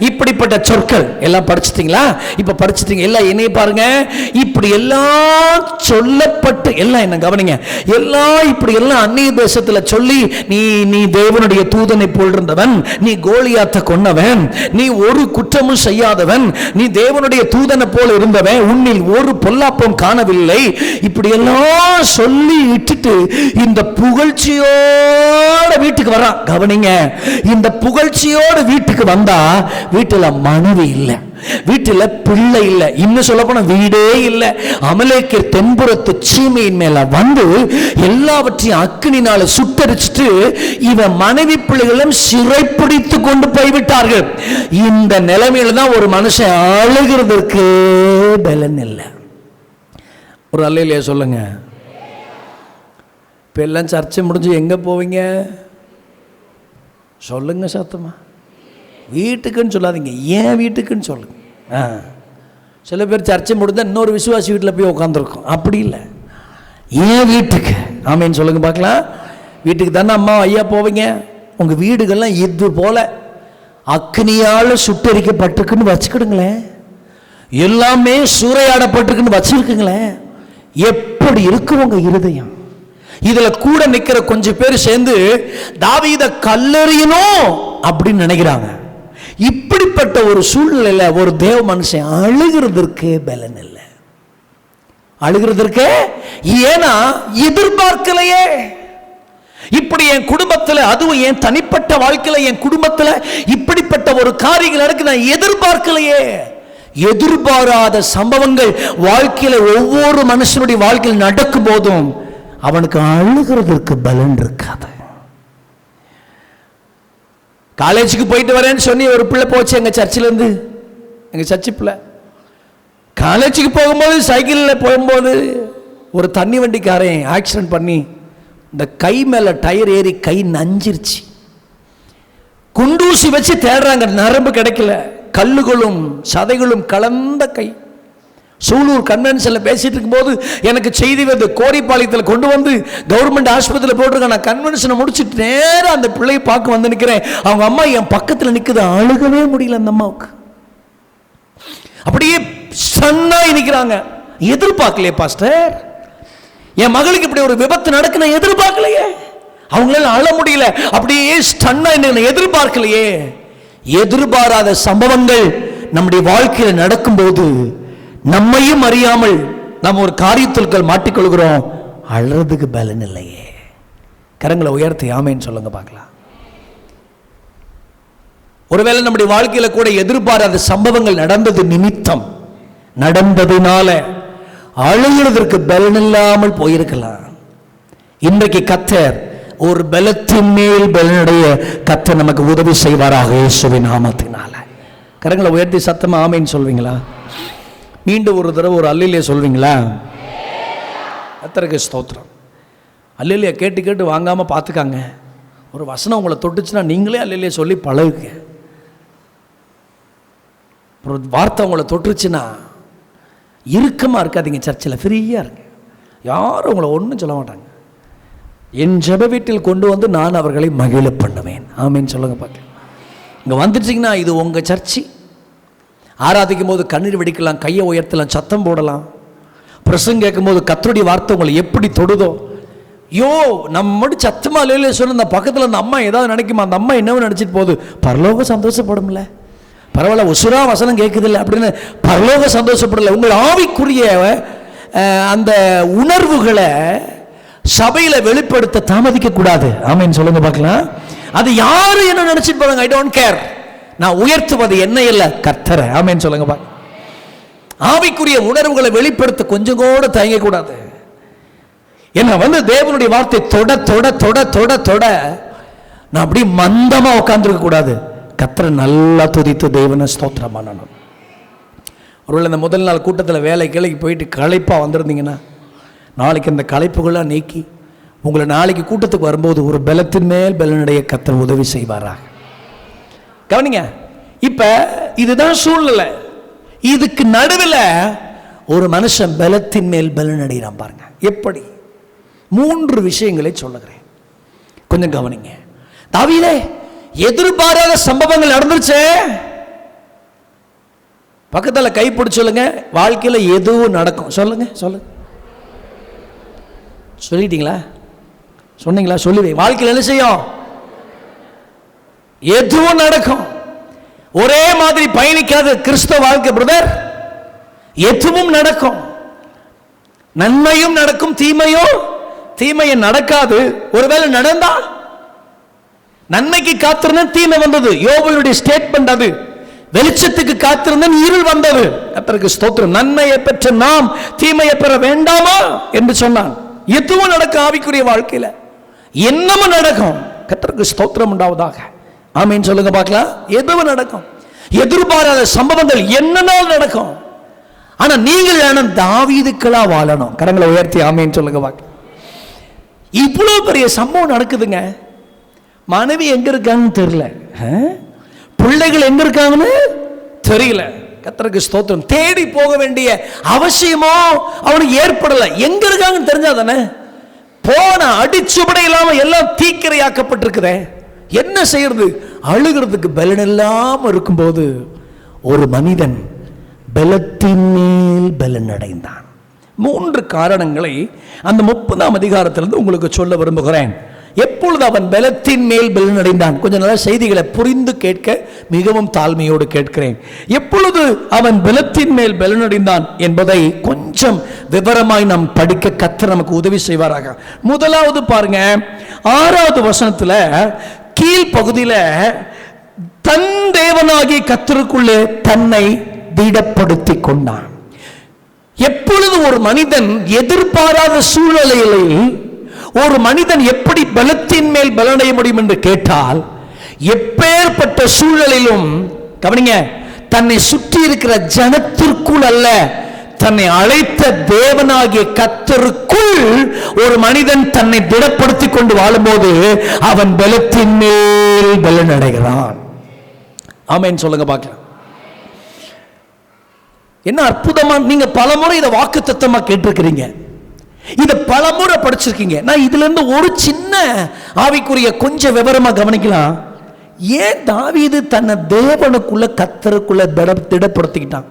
இப்படிப்பட்ட சொற்கள் எல்லாம் படிச்சிட்டீங்களா? இப்ப படிச்சிட்டீங்க எல்லாம். என்னைய பாருங்க, இப்படி எல்லாம் சொல்லப்பட்டு எல்லாம் என்ன கவனிங்க, எல்லாம் இப்படி எல்லாம் அந்நிய தேசத்துல சொல்லி நீ தேவனுடைய தூதனை போல் இருந்தவன், நீ கோலியாத்தை கொன்னவன், நீ ஒரு குற்றமும் செய்யாதவன், நீ தேவனுடைய தூதனை போல இருந்தவன், உன்னில் ஒரு பொல்லாப்பும் காணவில்லை, இப்படி எல்லாம் சொல்லி இட்டுட்டு இந்த புகழ்ச்சியோட வீட்டுக்கு வரான். கவனிங்க, இந்த புகழ்ச்சியோட வீட்டுக்கு வந்தா வீட்டுல மனைவி இல்லை, வீட்டில் பிள்ளை இல்லை, இன்னும் சொல்ல போன வீடே இல்லை. அமலேக்கர் தென்புறத்து சீமையின் மேல வந்து எல்லாவற்றையும் அக்கினினால சுட்டரிச்சுட்டு இவன் மனைவி பிள்ளைகளும் சிறைப்பிடித்து கொண்டு போய்விட்டார்கள். இந்த நிலைமையில தான் ஒரு மனுஷன் அழுகிறதுக்கு பலன் இல்லை. ஒரு அல்லேலூயா சொல்லுங்க. இப்போ எல்லாம் சர்ச்சை முடிஞ்சு எங்கே போவீங்க சொல்லுங்க சத்தமா? வீட்டுக்குன்னு சொல்லாதீங்க, ஏன் வீட்டுக்குன்னு சொல்லுங்க. சில பேர் சர்ச்சை முடிந்தால் இன்னொரு விசுவாசி வீட்டில் போய் உட்காந்துருக்கோம். அப்படி இல்லை, ஏன் வீட்டுக்கு. ஆமேன்னு சொல்லுங்க பார்க்கலாம். வீட்டுக்கு தானே அம்மா ஐயா போவீங்க. உங்கள் வீடுகள்லாம் இது போல அக்னியால் சுட்டரிக்கப்பட்டிருக்குன்னு வச்சுக்கிடுங்களேன், எல்லாமே சூறையாடப்பட்டிருக்குன்னு வச்சிருக்குங்களேன். எப்படி இருக்கு உங்க இருதயம்? இதுல கூட நிக்கிற கொஞ்சம் பேர் சேர்ந்து தாவீதை கல்லெறியணும் அப்படின்னு நினைக்கிறாங்க. இப்படிப்பட்ட ஒரு சூழ்நிலையில ஒரு தேவ மனுஷன் அழுகிறதற்கு பலன் இல்லை. அழுகிறதற்கு ஏன்னா எதிர்பார்க்கலையே. இப்படி என் குடும்பத்தில், அதுவும் என் தனிப்பட்ட வாழ்க்கையில் என் குடும்பத்தில் இப்படிப்பட்ட ஒரு காரியங்கள் நடக்கு நான் எதிர்பார்க்கலையே. எதிர்பாராத சம்பவங்கள் வாழ்க்கையில் ஒவ்வொரு மனுஷனுடைய வாழ்க்கையில் நடக்கும் போதும் அவனுக்கு அழுகிறதற்கு பலன் இருக்காது. காலேஜுக்கு போயிட்டு வரேன்னு சொல்லி ஒரு பிள்ளை போச்சு எங்க சர்ச்சில் இருந்து, எங்க சர்ச்சு பிள்ளை காலேஜுக்கு போகும்போது சைக்கிளில் போகும்போது ஒரு தண்ணி வண்டிக்காரன் ஆக்சிடென்ட் பண்ணி இந்த கை மேல டயர் ஏறி கை நஞ்சிருச்சு. குண்டூசி வச்சு தேடுறாங்க, நரம்பு கிடைக்கல, கல்லுகளும் சதைகளும் கலந்த கை. சூலூர் கன்வென்ஷனில் பேசிட்டு இருக்கும்போது எனக்கு செய்தி வந்து கோரிப்பாளையத்தில் கொண்டு வந்து கவர்மெண்ட் ஆஸ்பத்திரியில் போட்டிருக்கேன். நான் கன்வென்ஷனை முடிச்சுட்டு நேரம் அந்த பிள்ளையை பார்க்க வந்து நிற்கிறேன். அவங்க அம்மா என் பக்கத்தில் நிற்குது, அழுகவே முடியல அந்த அம்மாவுக்கு. அப்படியே சன்னாய் நிற்கிறாங்க. எதிர்பார்க்கலையே பாஸ்டர், என் மகளுக்கு இப்படி ஒரு விபத்து நடக்கு நான் எதிர்பார்க்கலையே. அவங்களால அழ முடியல, அப்படியே ஸ்டன்னாய் எதிர்பார்க்கலையே. எதிர்பாராத சம்பவங்கள் நம்முடைய வாழ்க்கையில் நடக்கும்போது நம்மையும் அறியாமல் நாம் ஒரு காரியத்திற்குள் மாட்டிக்கொள்கிறோம். அழுறதுக்கு பலன் இல்லையே. கரங்களை உயர்த்தி ஆமேன்னு சொல்லுங்க பார்க்கலாம். ஒருவேளை நம்முடைய வாழ்க்கையில கூட எதிர்பாராத சம்பவங்கள் நடந்தது நிமித்தம், நடந்ததுனால அழுகிறதற்கு பலன் இல்லாமல் போயிருக்கலாம். இன்றைக்கு கர்த்தர் ஒரு பலத்தின் மேல் பலனுடைய கர்த்தர் நமக்கு உதவி செய்வாராக இயேசுவின் நாமத்தினால. கரங்களை உயர்த்தி சத்தமா ஆமேன்னு சொல்வீங்களா? மீண்டும் ஒரு தடவை ஒரு அல்லேலூயா சொல்வீங்களா? கர்த்தருக்கு ஸ்தோத்திரம். அல்லேலூயா கேட்டு கேட்டு வாங்காம பார்த்துக்காங்க. ஒரு வசனம் உங்களை தொட்டுச்சுன்னா நீங்களே அல்லேலூயா சொல்லி பழகுங்க. ஒரு வார்த்தை உங்களை தொட்டுருச்சுன்னா இறுக்கமாக இருக்காதீங்க, சர்ச்சில் ஃப்ரீயாக இருங்க. யாரும் உங்களை ஒன்றும் சொல்ல மாட்டாங்க. என் ஜெப வீட்டில் கொண்டு வந்து நான் அவர்களை மகிழ பண்ணுவேன். ஆமேன்னு சொல்லுங்க பார்க்க. இங்கே வந்துட்டீங்கன்னா இது உங்கள் சர்ச்சு. ஆராதிக்கும் போது கண்ணீர் வெடிக்கலாம், கையை உயர்த்தலாம், சத்தம் போடலாம். பிரசங்கம் கேட்கும் போது கர்த்தருடைய வார்த்தை உங்களை எப்படி தொடுதோ, யோ நம்ம மட்டும் சத்தமா இல்லையே சொன்ன அந்த பக்கத்தில் அந்த அம்மா ஏதாவது நினைக்குமா, அந்த அம்மா என்னவோ நினச்சிட்டு போகுது, பரலோக சந்தோஷப்படும்ல, பரவாயில்ல உசுரா வசனம் கேட்குதில்ல அப்படின்னு பரலோக சந்தோஷப்படல. உங்கள் ஆவிக்குரிய அந்த உணர்வுகளை சபையில் வெளிப்படுத்த தாமதிக்க கூடாது. ஆமேன்னு சொல்லுங்க பார்க்கலாம். அது யாரு என்ன நினைச்சிட்டு போறாங்க, ஐ டோன்ட் கேர். நான் உயர்த்துவது என்ன இல்லை, கர்த்தரை. ஆமேன்னு சொல்லுங்க பா. ஆவிக்குரிய உணர்வுகளை வெளிப்படுத்த கொஞ்சம் கூட தயங்க கூடாது. என்ன வந்து தேவனுடைய வார்த்தை தொட தொட தொட தொட தொட நான் அப்படி மந்தமா உட்கார்ந்துருக்க கூடாது. கர்த்தரை நல்லா துதித்து தேவனை ஸ்தோத்திரம் பண்ணணும். ஒருவேளை இந்த முதல் நாள் கூட்டத்தில் வேலை கிளைக்கு போயிட்டு களைப்பாக வந்திருந்தீங்கன்னா நாளைக்கு அந்த களைப்புகளாக நீக்கி உங்களை நாளைக்கு கூட்டத்துக்கு வரும்போது ஒரு பலத்தின் மேல் பலனுடைய கர்த்தர் உதவி செய்வாராக. கவனிங்க, இப்போ இதுதான் சூழ்நிலை. இதுக்கு நடுவில் ஒரு மனுஷன் பலத்தின் மேல் பலன் அடைகிறான் பாருங்க. எப்படி? 3 விஷயங்களை சொல்லுகிறேன், கொஞ்சம் கவனிங்க. தாவீதே, எதிர்பாராத சம்பவங்கள் நடந்துருச்சு. பக்கத்தில் கைப்பிடிச்சு சொல்லுங்க, வாழ்க்கையில் எதுவும் நடக்கும். சொல்லுங்க சொல்லுங்க. சொல்லிட்டீங்களா? சொன்னீங்களா? சொல்லுவே. வாழ்க்கையில் என்ன செய்யும்? எதுவும் நடக்கும். ஒரே மாதிரி பயணிக்காத கிறிஸ்தவ வாழ்க்கை பிரதர். எதுவும் நடக்கும், நன்மையும் நடக்கும், தீமையும் நடக்காது. ஒருவேளை நடந்தா நன்மைக்கு காத்திருந்த தீமை வந்தது. யோபுடைய ஸ்டேட்மெண்ட் அது. வெளிச்சத்துக்கு காத்திருந்தேன், இருள் வந்தது. கர்த்தருக்கு ஸ்தோத்திரம். நன்மையை பெற்ற நாம் தீமையை பெற வேண்டாமா என்று சொன்னான். எதுவும் நடக்கும் ஆவிக்குரிய வாழ்க்கையில, என்னமும் நடக்கும். கர்த்தருக்கு ஸ்தோத்திரம் உண்டாவதாக. ஆமீன் சொல்லுங்க பார்க்கலாம். எதுவும் நடக்கும். எதிர்பாராத சம்பவங்கள் என்னன்னாலும் நடக்கும். ஆனா நீங்கள் தாவீதுக்களா வாழணும். கரங்களை உயர்த்தி ஆமீன் சொல்லுங்க பார்க்கலாம். இவ்வளவு பெரிய சம்பவம் நடக்குதுங்க. மனைவி எங்க இருக்காங்கன்னு தெரியல, பிள்ளைகள் எங்க இருக்காங்கன்னு தெரியல. கர்த்தருக்கு ஸ்தோத்திரம். தேடி போக வேண்டிய அவசியமோ அவனுக்கு ஏற்படல. எங்க இருக்காங்கன்னு தெரிஞ்சாதானே. போன அடிச்சுபடை இல்லாம எல்லாம் தீக்கிரையாக்கப்பட்டிருக்குதே, என்ன செய்யறது? அழுகிறதுக்கு பலன் இல்லாம இருக்கும்போது ஒரு மனிதன் பலத்தின் மேல் பலன் அடைந்தான். 3 காரணங்களை அந்த 30ஆம் அதிகாரத்திலிருந்து உங்களுக்கு சொல்ல விரும்புகிறேன். எப்பொழுது அவன் பலத்தின் மேல் பலன் அடைந்தான்? கொஞ்சம் நல்ல செய்திகளை புரிந்து கேட்க மிகவும் தாழ்மையோடு கேட்கிறேன். எப்பொழுது அவன் பலத்தின் மேல் பலன் அடைந்தான் என்பதை கொஞ்சம் விவரமாய் நாம் படிக்க கர்த்தர் நமக்கு உதவி செய்வாராக. முதலாவது பாருங்க, 6வது வசனத்துல கீழ்ப்பகுதியில தன் தேவனாகிய கர்த்தருக்குள்ளே தன்னை திடப்படுத்தி கொண்டான். எப்பொழுது ஒரு மனிதன் எதிர்பாராத சூழ்நிலையில் ஒரு மனிதன் எப்படி பலத்தின் மேல் பலனடைய முடியும் என்று கேட்டால், எப்பேற்பட்ட சூழ்நிலையிலும் கவனிங்க, தன்னை சுற்றி இருக்கிற ஜனத்திற்குள் அல்ல, தன்னை அழைத்த தேவனாகிய கர்த்தருக்குள் ஒரு மனிதன் தன்னை திடப்படுத்தி கொண்டு வாழும்போது அவன் பலத்தின் மேல் பலன் அடைகிறான். ஆமென் சொல்லுங்க பார்க்கலாம். என்ன அற்புதமா! நீங்க பலமுறை இதை வாக்குத்தத்தமா கேட்டிருக்கிறீங்க, இதை பலமுறை படிச்சிருக்கீங்க. நான் இதுல இருந்து ஒரு சின்ன ஆவிக்குரிய கொஞ்சம் விவரமா கவனிக்கலாம். ஏன் தாவீது தன்னை தேவனுக்குள்ள கர்த்தருக்குள்ள திடப்படுத்திக்கிட்டான்?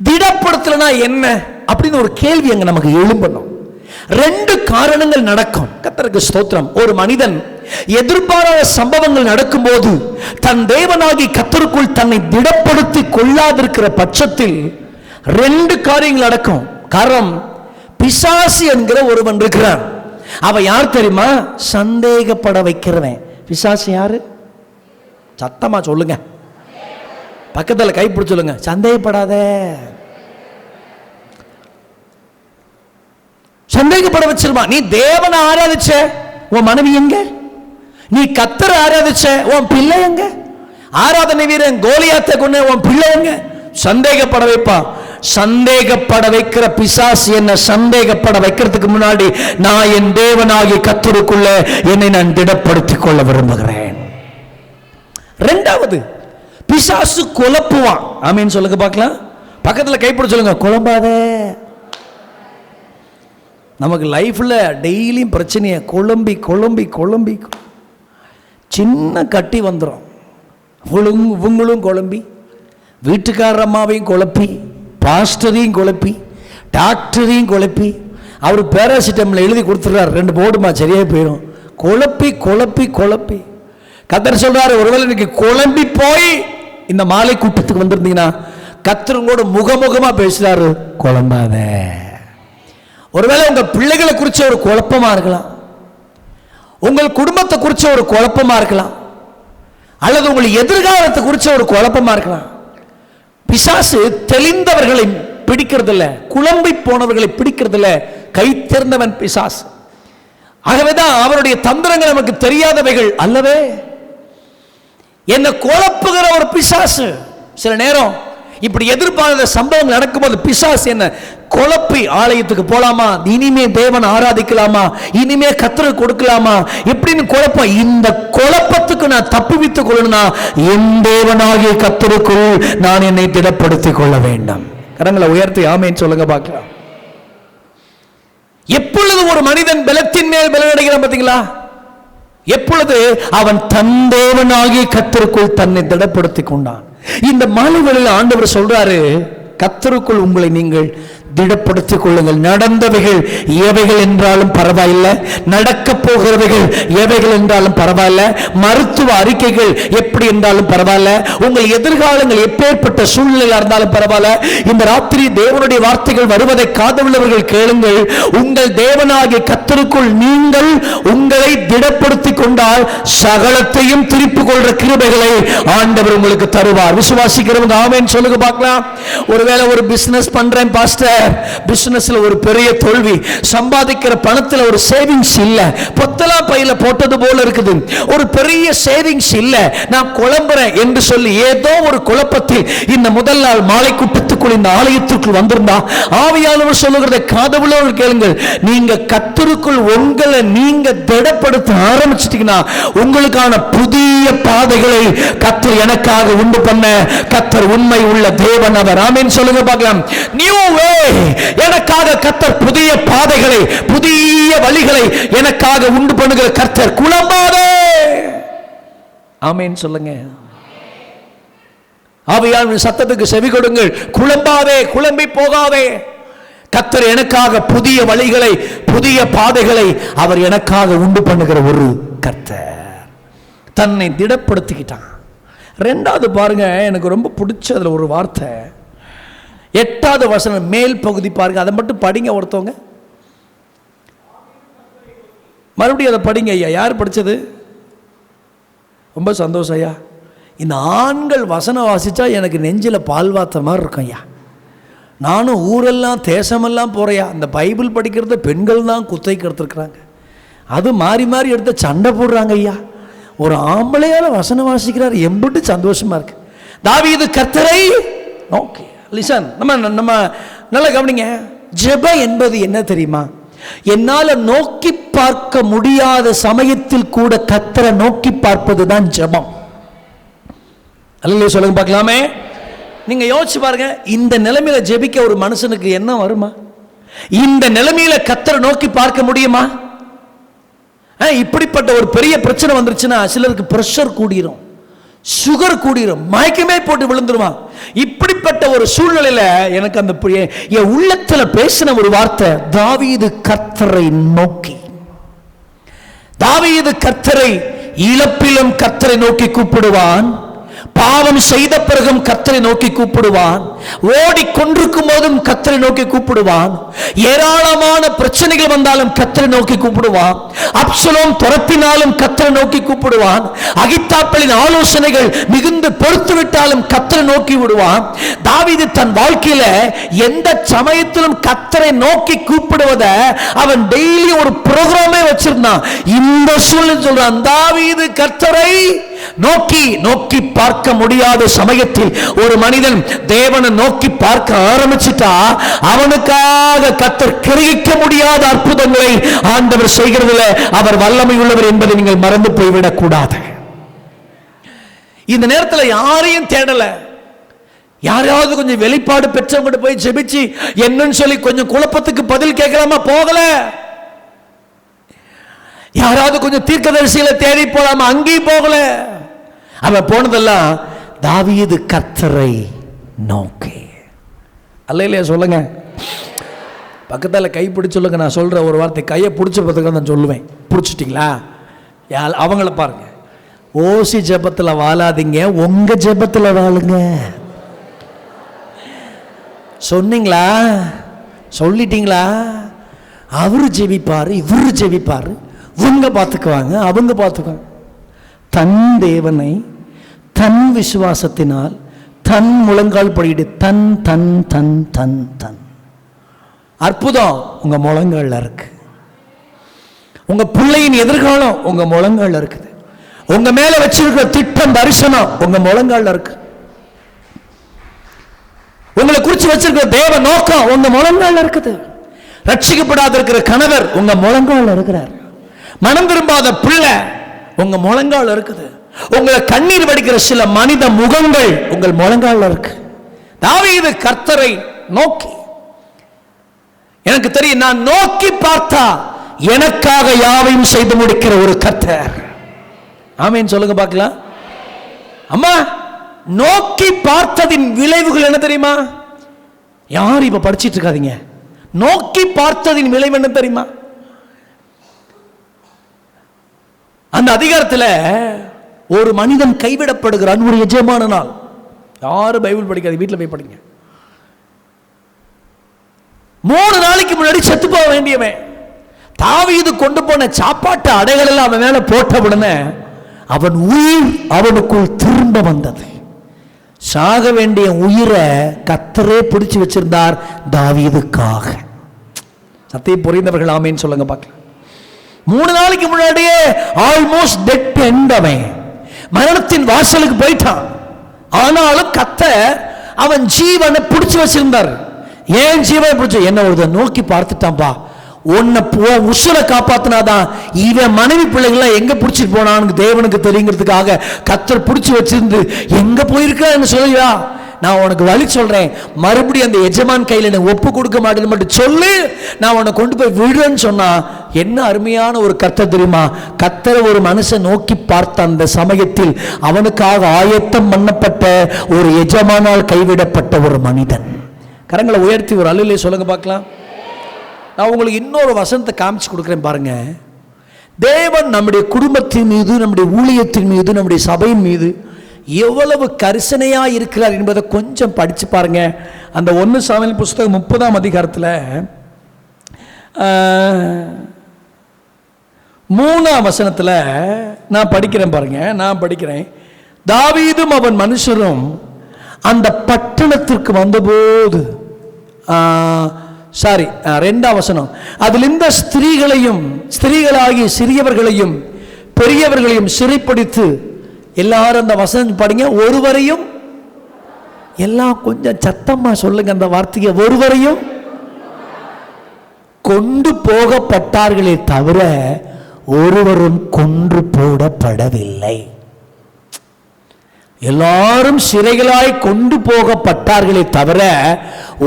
திடப்படுத்தலனா என்ன அப்படின்னு ஒரு கேள்வி அங்க நமக்கு எழும்பணும். 2 காரணங்கள் நடக்கும். கர்த்தருக்கு ஸ்தோத்திரம். ஒரு மனிதன் எதிர்பாராத சம்பவங்கள் நடக்கும்போது தன் தேவனாகி கர்த்தருக்குள் தன்னை திடப்படுத்தி கொள்ளாதிருக்கிற பட்சத்தில் 2 காரியங்கள் நடக்கும். காரணம், பிசாசு என்கிற ஒருவன் இருக்கிறான். அவன் யார் தெரியுமா? சந்தேகப்பட வைக்கிறவன். பிசாசு யாரு? சத்தமா சொல்லுங்க, பக்கத்துல கைப்பிடி சொல்லுங்க. சந்தேகப்படாத. சந்தேகப்பட வச்சிருமா. நீ தேவனை ஆராதிச்ச, உன் மனைவி எங்க? நீ கர்த்தரை ஆராதிச்ச, உன் பிள்ளை எங்க? ஆராதனை வீரன் கோலியாத்தை கொண்டு உன் பிள்ளை எங்க? சந்தேகப்பட வைப்பான். சந்தேகப்பட வைக்கிற பிசாசு என்ன சந்தேகப்பட வைக்கிறதுக்கு முன்னாடி நான் என் தேவனாகிய கர்த்தருக்குள்ள என்னை நான் திடப்படுத்திக் கொள்ள விரும்புகிறேன். 2வது, பிசாசு குழப்புவான். ஆமீன் சொல்லுங்க பார்க்கலாம். பக்கத்துல கைப்பிடி சொல்லுங்க, குழம்பாத. நமக்கு லைஃப்ல டெய்லியும் பிரச்சனையை குழம்பி குழம்பி குழம்பி சின்ன கட்டி வந்துடும். இவங்களும் குழம்பி, வீட்டுக்காரர் அம்மாவையும் குழப்பி, பாஸ்டரையும் குழப்பி, டாக்டரையும் குழப்பி, அவர் பேராசிட்டமில் எழுதி கொடுத்துட்றாரு, 2 போடுமா சரியா போயிடும். குழப்பி குழப்பி குழப்பி கர்த்தர் சொல்றாரு, ஒருவேளை இன்னைக்கு குழம்பி போய் இந்த மாலை கூட்டத்துக்கு வந்திருந்தீங்கன்னா கர்த்தர் உங்களோட முகமுகமா பேசுறாரு, குழம்பாத. ஒருவேளை உங்க பிள்ளைகளை குறிச்ச ஒரு குழப்பமா இருக்கலாம், உங்கள் குடும்பத்தை குறிச்ச ஒரு குழப்பமா இருக்கலாம், அல்லது உங்கள் எதிர்காலத்தை குறிச்ச ஒரு குழப்பமா இருக்கலாம். பிசாசு தெளிந்தவர்களை பிடிக்கிறதில்ல, குழம்பி போனவர்களை பிடிக்கிறதில்ல. கை தேர்ந்தவன் பிசாசு. ஆகவேதான் அவருடைய தந்திரங்கள் நமக்கு தெரியாதவைகள் அல்லவே. என்ன குழப்புகிற ஒரு பிசாசு. சில நேரம் இப்படி எதிர்பாராத சம்பவம் நடக்கும்போது பிசாசு என்ன குழப்பி, ஆலயத்துக்கு போலாமா, இனிமே தேவன் ஆராதிக்கலாமா, இனிமே கர்த்தருக்கு கொடுக்கலாமா, எப்படின்னு குழப்பம். இந்த குழப்பத்துக்கு நான் தப்புவித்துக் கொள்ளணும்னா என் தேவனாகிய கர்த்தருக்குள் நான் என்னை திடப்படுத்திக் கொள்ள வேண்டும். கரங்களை உயர்த்தி ஆமென் சொல்லுங்க பார்க்கலாம். எப்பொழுது ஒரு மனிதன் பலத்தின் மேல் பலனடைகிறான் பார்த்தீங்களா? எப்பொழுது அவன் தன் தேவனாகிய கர்த்தருக்குள் தன்னை திடப்படுத்திக் கொண்டான். இந்த மாலைகளில் ஆண்டவர் சொல்றாரு, கர்த்தருக்குள் உங்களை நீங்கள் திடப்படுத்திக் கொள்ளுங்கள். நடந்தவைகள் எவைகள் என்றாலும் பரவாயில்லை, நடக்க போகிறவைகள் எவைகள் என்றாலும் பரவாயில்ல, மருத்துவ அறிக்கைகள் எப்படி என்றாலும் பரவாயில்ல, உங்கள் எதிர்காலங்கள் எப்பேற்பட்ட சூழ்நிலையில் இருந்தாலும் பரவாயில்ல, இந்த ராத்திரி தேவனுடைய வார்த்தைகள் வருவதை காதுள்ளவர்கள் கேளுங்கள். உங்கள் தேவனாகிய கர்த்தருக்குள் நீங்கள் உங்களை திடப்படுத்திக் கொண்டால் சகலத்தையும் திருப்பிக் கொள்ற கிருபைகளை ஆண்டவர் உங்களுக்கு தருவார். விசுவாசிக்கிறவங்க ஆமென் சொல்லுங்க பார்க்கலாம். ஒருவேளை ஒரு பிசினஸ் பண்றேன் பாஸ்டர், பிசினஸ்ல ஒரு பெரிய தோல்வி, சம்பாதிக்கிற பணத்துல ஒரு சேவிங்ஸ் இல்ல, பொத்தலா பையில போட்டது போல இருக்குது, ஒரு பெரிய சேவிங்ஸ் இல்ல, நான் குழம்புறேன் என்று சொல்லி ஏதோ ஒரு குழப்பத்தில் இந்த முதல் நாள் மாலை கூட்டத்துக்குள் இந்த ஆலயத்திற்குள் வந்திருந்தா ஆவியானவர் சொல்லுகிறதை காதுள்ளவர்கள் கேளுங்கள். நீங்க கர்த்தருக்குள் உங்களை நீங்க திடப்படுத்த ஆரம்பிச்சிட்டீங்கன்னா உங்களுக்கான புதிய பாதைகளை கர்த்தர் எனக்காக உண்டு பண்ண கர்த்தர் உண்மை உள்ள தேவன் அவர். ஆமென் சொல்லுங்க பார்க்கலாம். நியூ வே, எனக்காக கர்த்தர் புதிய பாதைகளை புதிய வழிகளை எனக்காக உண்டு பண்ணுகிற கர்த்தர். குழம்பாதே. ஆமென் சொல்லுங்க. ஆவியானவரின் சத்தத்துக்கு செவி கொடுங்கள். குழம்பாதே, குழம்பி போகாதே. கர்த்தர் எனக்காக புதிய வழிகளை புதிய பாதைகளை அவர் எனக்காக உண்டு பண்ணுகிற ஒரு கர்த்தர். தன்னை திடப்படுத்திக்கிட்டான். ரெண்டாவது பாருங்க, எனக்கு ரொம்ப பிடிச்சதுல ஒரு வார்த்தை, 8வது வசனம் மேல் பகுதி பாருங்க, அதை மட்டும் படிங்க ஒருத்தவங்க. மறுபடியும் அதை படிங்க ஐயா. யார் படிச்சது? ரொம்ப சந்தோஷம் ஐயா. இந்த ஆண்கள் வசனம் வாசிச்சா எனக்கு நெஞ்சில் பால்வாத்த மாதிரி இருக்கும் ஐயா. நானும் ஊரெல்லாம் தேசமெல்லாம் போறையா, இந்த பைபிள் படிக்கிறத பெண்கள் தான் குத்தைக்கு எடுத்துருக்குறாங்க, அது மாறி மாறி எடுத்து சண்டை போடுறாங்க ஐயா. ஒரு ஆம்பளையால வசனம் வாசிக்கிறார், எம்பிட்டு சந்தோஷமா இருக்கு. தாவீது கர்த்தரை நோக்கி. லிசன், நம்ம நல்லா கவனிங்க. ஜெபம் என்பது என்ன தெரியுமா? என்னால நோக்கி பார்க்க முடியாத சமயத்தில் கூட கர்த்தரை நோக்கி பார்ப்பது தான் ஜெபம். அல்லேலூயா சொல்லுங்க பார்க்கலாமே. நீங்க யோசிச்சு பாருங்க, இந்த நிலைமையில ஜெபிக்க ஒரு மனுஷனுக்கு என்ன வருமா? இந்த நிலைமையில கர்த்தரை நோக்கி பார்க்க முடியுமா? இப்படிப்பட்ட ஒரு பெரிய பிரச்சனை வந்துருச்சுன்னா சிலருக்கு பிரஷர் கூடிரும், சுகர் கூடிரும், மயக்கமே போட்டு விழுந்துருவான். இப்படிப்பட்ட ஒரு சூழ்நிலையில எனக்கு அந்த என் உள்ளத்துல பேசின ஒரு வார்த்தை, தாவீது கர்த்தரை நோக்கி. தாவீது கர்த்தரை இழப்பிலும் கர்த்தரை நோக்கி கூப்பிடுவான், பாவம் செய்த பிறகும் கர்த்தரை நோக்கி கூப்பிடுவான், ஓடிக்கொண்டிருக்கும் போதும் கர்த்தரை நோக்கி கூப்பிடுவான், ஏராளமான பிரச்சனைகள் வந்தாலும் கர்த்தரை நோக்கி கூப்பிடுவான், அப்சலோம் துரத்தினாலும் கர்த்தரை நோக்கி கூப்பிடுவான், அகித்தாப்பலின் ஆலோசனைகள் மிகுந்து பொறுத்து விட்டாலும் கர்த்தரை நோக்கி விடுவான். தாவீது தன் வாழ்க்கையில எந்த சமயத்திலும் கர்த்தரை நோக்கி கூப்பிடுவத அவன் டெய்லி ஒரு புரோகிராமே வச்சிருந்தான். இந்த சூழ்நிலை சொல்றான், தாவீது கர்த்தரை நோக்கி. நோக்கி பார்க்க முடியாத சமயத்தில் ஒரு மனிதன் தேவனை நோக்கி பார்க்க ஆரம்பிச்சிட்டா அவனுக்காக கர்த்தர் கிரகிக்க முடியாத அற்புதங்களை ஆண்டவர் செய்கிறதுல அவர் வல்லமை உள்ளவர் என்பதை நீங்கள் மறந்து போய்விடக் கூடாது. இந்த நேரத்தில் யாரையும் தேடல, யாராவது கொஞ்சம் வெளிப்பாடு பெற்றவங்க போய் ஜெபிச்சு என்னன்னு சொல்லி கொஞ்சம் குழப்பத்துக்கு பதில் கேட்கலாமா? போகல. யாராவது கொஞ்சம் தீர்க்கதரிசிகளை தேடி போலாமா? அங்கேயும் போகல. அவன் போனதெல்லாம் தாவீது கர்த்தரை நோக்கி. அல்லேலூயா சொல்லுங்க. பக்கத்தில் கை பிடிச்சு சொல்லுங்க. நான் சொல்ற ஒரு வார்த்தை கையை பிடிச்ச பத்துக்கு நான் சொல்லுவேன். பிடிச்சிட்டிங்களா? அவங்கள பாருங்க. ஓசி ஜெபத்தில் வாழாதீங்க, உங்க ஜெபத்தில் வாழுங்க. சொன்னீங்களா? சொல்லிட்டீங்களா? அவரு ஜெபிப்பாரு, இவரு ஜெபிப்பாரு, இவங்க பார்த்துக்குவாங்க, அவங்க பார்த்துக்குவாங்க. தன் தேவனை தன் விசுவாசத்தினால் தன் முழங்கால் படியிட்டு தன் தன் தன் தன் தன். அற்புதம் உங்க முழங்கால்ல இருக்கு. உங்க பிள்ளையின் எதிர்காலம் உங்க முழங்கால்ல இருக்குது. உங்க மேல வச்சிருக்கிற திட்டம் தரிசனம் உங்க முழங்கால்ல இருக்கு. உங்களை குறிச்சு வச்சிருக்கிற தேவ நோக்கம் உங்க முழங்கால்ல இருக்குது. ரட்சிக்கப்படாத இருக்கிற கணவர் உங்க முழங்கால்ல இருக்கிறார். மனம் திரும்பாத பிள்ளை உங்க முழங்கால் இருக்குது. உங்களை கண்ணீர் வடிக்கிற சில மனித முகங்கள் உங்கள் முழங்கால் இருக்கு. தாவீது கர்த்தரை நோக்கி. எனக்கு தெரியும், நான் நோக்கி பார்த்தா எனக்காக யாவையும் செய்து முடிக்கிற ஒரு கர்த்தர். ஆமென் சொல்லுங்க பார்க்கலாம். அம்மா, நோக்கி பார்த்ததின் விளைவுகள் என்ன தெரியுமா? யாரும் இப்ப படிச்சிட்டு இருக்காதீங்க. நோக்கி பார்த்ததின் விளைவு என்ன தெரியுமா? அந்த அதிகாரத்தில் ஒரு மனிதன் கைவிடப்படுகிறான். ஒரு எஜமான நாள். யாரும் பைபிள் படிக்காது, வீட்டில் போய் படிங்க. 3 நாளைக்கு முன்னாடி செத்து போக வேண்டியவன் தாவீது கொண்டு போன சாப்பாட்டு அடைகள் எல்லாம் அவன் மேல போட்ட உடனே அவன் உயிர் அவனுக்குள் திரும்ப வந்தது. சாக வேண்டிய உயிரை கர்த்தரே பிடிச்சு வச்சிருந்தார் தாவீதுக்காக. சத்தியம் புரிந்தவர்கள் ஆமேன்னு சொல்லுங்க பார்க்கலாம். 3 நாளைக்கு முன்னாடியே ஆல்மோஸ்ட் டெட் எண்டவன் மரணத்தின் வாசலுக்கு போயிட்டான். ஆனாலும் கர்த்தர் அவன் ஜீவனை பிடிச்சு வச்சிருந்தார். ஏன் ஜீவனை பிடிச்ச? என்ன ஒரு நோக்கி பார்த்துட்டான்பா, உன்னை உசுரை காப்பாத்தினாதான் இவன் மனைவி பிள்ளைகள்லாம் எங்க பிடிச்சிட்டு போனான்னு தேவனுக்கு தெரியுங்கிறதுக்காக கர்த்தர் பிடிச்சி வச்சிருந்து எங்க போயிருக்கான்னு சொல்லியா, நான் உனக்கு வழி சொல்றேன், மறுபடியும் அந்த எஜமான் கையில் என்ன ஒப்பு கொடுக்க மாட்டேன்னு மட்டும் சொல்லு, நான் உன்னை கொண்டு போய் விடுறேன்னு சொன்னா என்ன அருமையான ஒரு கர்த்தர் தெரியுமா? கர்த்தரை ஒரு மனுஷன் நோக்கி பார்த்த அந்த சமயத்தில் அவனுக்காக ஆயத்தம் பண்ணப்பட்ட ஒரு எஜமானால் கைவிடப்பட்ட ஒரு மனிதன். கரங்களை உயர்த்தி ஒரு அல்லையிலே சொல்லுங்க பார்க்கலாம். நான் உங்களுக்கு இன்னொரு வசனத்தை காமிச்சு கொடுக்குறேன் பாருங்க. தேவன் நம்முடைய குடும்பத்தின் மீது, நம்முடைய ஊழியத்தின் மீது, நம்முடைய சபையின் மீது எவ்வளவு கரிசனையா இருக்கிறார் என்பதை கொஞ்சம் படிச்சு பாருங்க. அந்த 1 சாமுவேல் புஸ்தகம் 30ஆம் அதிகாரத்தில் 3ஆம் வசனத்தில் நான் படிக்கிறேன் பாருங்க. நான் படிக்கிறேன். தாவீதும் அவன் மனுஷரும் அந்த பட்டணத்திற்கு வந்தபோது, 2ஆம் வசனம், அதில் இந்த ஸ்திரீகளாகிய சிறியவர்களையும் பெரியவர்களையும் சிறைப்பிடித்து, எல்லாரும் அந்த வசனம் படிங்க, ஒருவரையும், எல்லாம் கொஞ்சம் சத்தமா சொல்லுங்க அந்த வார்த்தையை, ஒருவரையும் கொண்டு போகப்பட்டார்களே தவிர ஒருவரும் கொன்று போடப்படவில்லை. எல்லாரும் சிறைகளாய் கொண்டு போகப்பட்டார்களே தவிர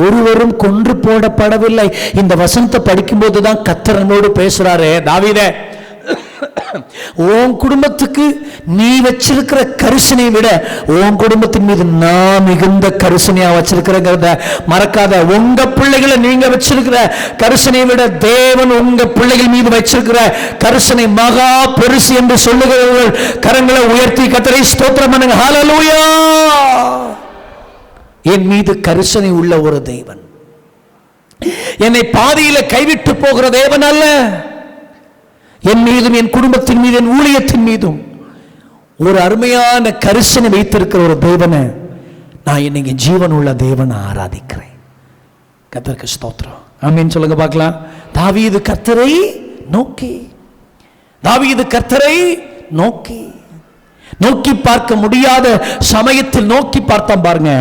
ஒருவரும் கொன்று போடப்படவில்லை. இந்த வசனத்தை படிக்கும்போது தான் கர்த்தர் நம்மோடு பேசுறாரு. தாவீதே, உன் குடும்பத்துக்கு நீ வச்சிருக்கிற கரிசனை விட உன் குடும்பத்தின் மீது நான் மிகுந்த கரிசனையா வச்சிருக்கிறத மறக்காத. உங்க பிள்ளைகளை நீங்க வச்சிருக்கிற கரிசனை விட தேவன் உங்க பிள்ளைகள் மீது வச்சிருக்கிற கரிசனை மகா பெருசு என்று சொல்லுகிறவர்கள் கரங்களை உயர்த்தி கர்த்தரை ஸ்தோத்திரம் பண்ணுங்க. ஹல்லேலூயா. என் மீது கரிசனை உள்ள ஒரு தேவன், என்னை பாதியில கைவிட்டு போகிற தேவன் அல்ல. என் மீதும், என் குடும்பத்தின் மீது, என் ஊழியத்தின் மீதும் ஒரு அருமையான கரிசனை வைத்திருக்கிற ஒரு தேவனை நான் இன்னைக்கு ஜீவன் உள்ள தேவனை ஆராதிக்கிறேன். கர்த்தருக்கு ஸ்தோத்திரம். ஆமென் சொல்லுங்க பார்க்கலாம். தாவீது கர்த்தரை நோக்கி, தாவீது கர்த்தரை நோக்கி, நோக்கி பார்க்க முடியாத சமயத்தில் நோக்கி பார்த்தான் பாருங்க.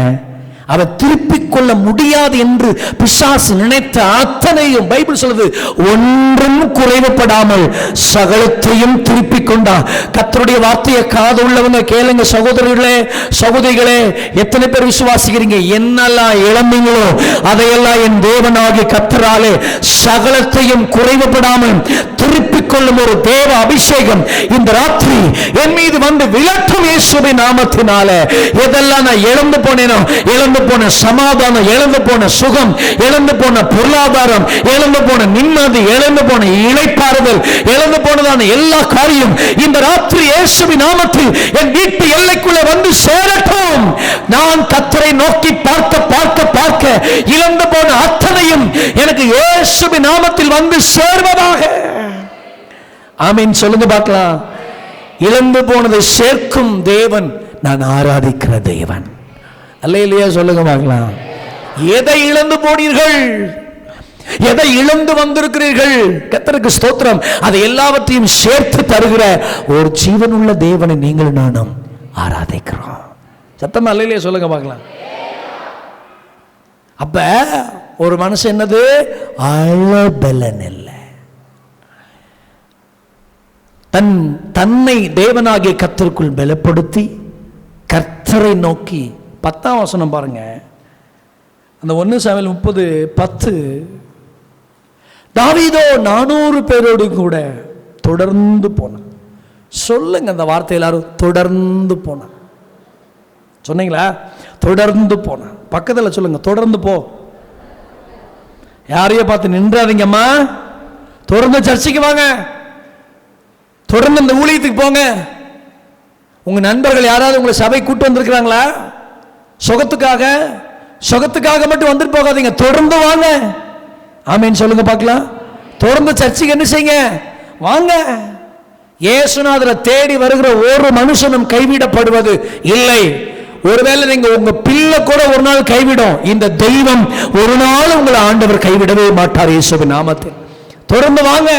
அவன் திருப்பிக் கொள்ள முடியாது என்று பிசாசு நினைத்த அத்தனையும் பைபிள் சொல்லுது, ஒன்றும் குறைவுபடாமல் சகலத்தையும் திருப்பிக் கொண்டான். கர்த்தருடைய வார்த்தையை காது உள்ளவங்க கேளுங்க. சகோதரர்களே, சகோதரிகளே, எத்தனை பேர் விசுவாசிக்கிறீங்க? என்னெல்லாம் இழந்தீங்களோ அதையெல்லாம் என் தேவனாகிய கர்த்தராலே சகலத்தையும் குறைவுபடாமல் திருப்பிக் கொள்ளும் ஒரு தேவ அபிஷேகம் இந்த ராத்திரி என் மீது வந்து விளட்டும் இயேசுவின் நாமத்தினால. எதெல்லாம் நான் இழந்து போனேனோ, இழந்து போன சமாதானம், இழந்து போன சுகம், இழந்து போன பொருளாதாரம், இழந்து போன நிம்மதி, இழந்து போன இளைப்பாறுதல், இழந்து போனதான எல்லா காரியம் இந்த ராத்திரி இயேசுவின் நாமத்தில் என் வீட்டு எல்லைக்குள்ளே வந்து சேரட்டும். நான் கர்த்தரை நோக்கி பார்க்க பார்க்க பார்க்க இழந்து போன அத்தனையும் எனக்கு இயேசுவின் நாமத்தில் வந்து சேர்வதாக. ஆமென் சொல்லுங்க பார்க்கலாம். இழந்து போனதை சேர்க்கும் தேவன் நான் ஆராதிக்கிற தேவன். அல்லேலூயா சொல்லுங்க பார்க்கலாம். எதை இழந்து போனீர்கள், எதை இழந்து வந்திருக்கிறீர்கள், கர்த்தருக்கு ஸ்தோத்திரம், அதை எல்லாவற்றையும் சேர்த்து தருகிற ஒரு ஜீவனுள்ள தேவனை நீங்கள் நானும் ஆராதிக்கிறோம். சத்தமா அல்லேலூயா சொல்லுங்க பார்க்கலாம். அப்ப ஒரு மனுஷன் என்னது, அழபலன் இல்லை, தன்னை தேவனாகிய கர்த்தருக்குள் பலப்படுத்தி கர்த்தரை நோக்கி. 10ஆம் வசனம் பாருங்க. அந்த 1 சாமுவேல் 30:10, தாவீதோ 400 பேரோடு கூட தொடர்ந்து போனான். சொல்லுங்க அந்த வார்த்தை எல்லாரும், தொடர்ந்து போனான். சொன்னீங்களா? தொடர்ந்து போனான். பக்கத்தில் சொல்லுங்க, தொடர்ந்து போ. யாரையோ பார்த்து நின்றாதீங்கம்மா, தொடர்ந்து சர்ச்சைக்கு வாங்க, தொடர்ந்து இந்த ஊழியத்துக்கு போங்க. உங்க நண்பர்கள் யாராவது உங்களை சபை கூட்டு வந்திருக்கிறாங்களா? சுகத்துக்காக மட்டும் வந்துட்டு போகாதீங்க, தொடர்ந்து வாங்க. ஆமேன் சொல்லுங்க பார்க்கலாம். தொடர்ந்து சர்ச்சைக்கு என்ன செய்யுங்க, வாங்க. இயேசுநாதரை தேடி வருகிற ஒரு மனுஷனும் கைவிடப்படுவது இல்லை. ஒருவேளை நீங்க உங்க பிள்ளை கூட ஒரு நாள் கைவிடும், இந்த தெய்வம் ஒரு நாள் உங்களை ஆண்டவர் கைவிடவே மாட்டார் இயேசுவின் நாமத்தில். தொடர்ந்து வாங்க.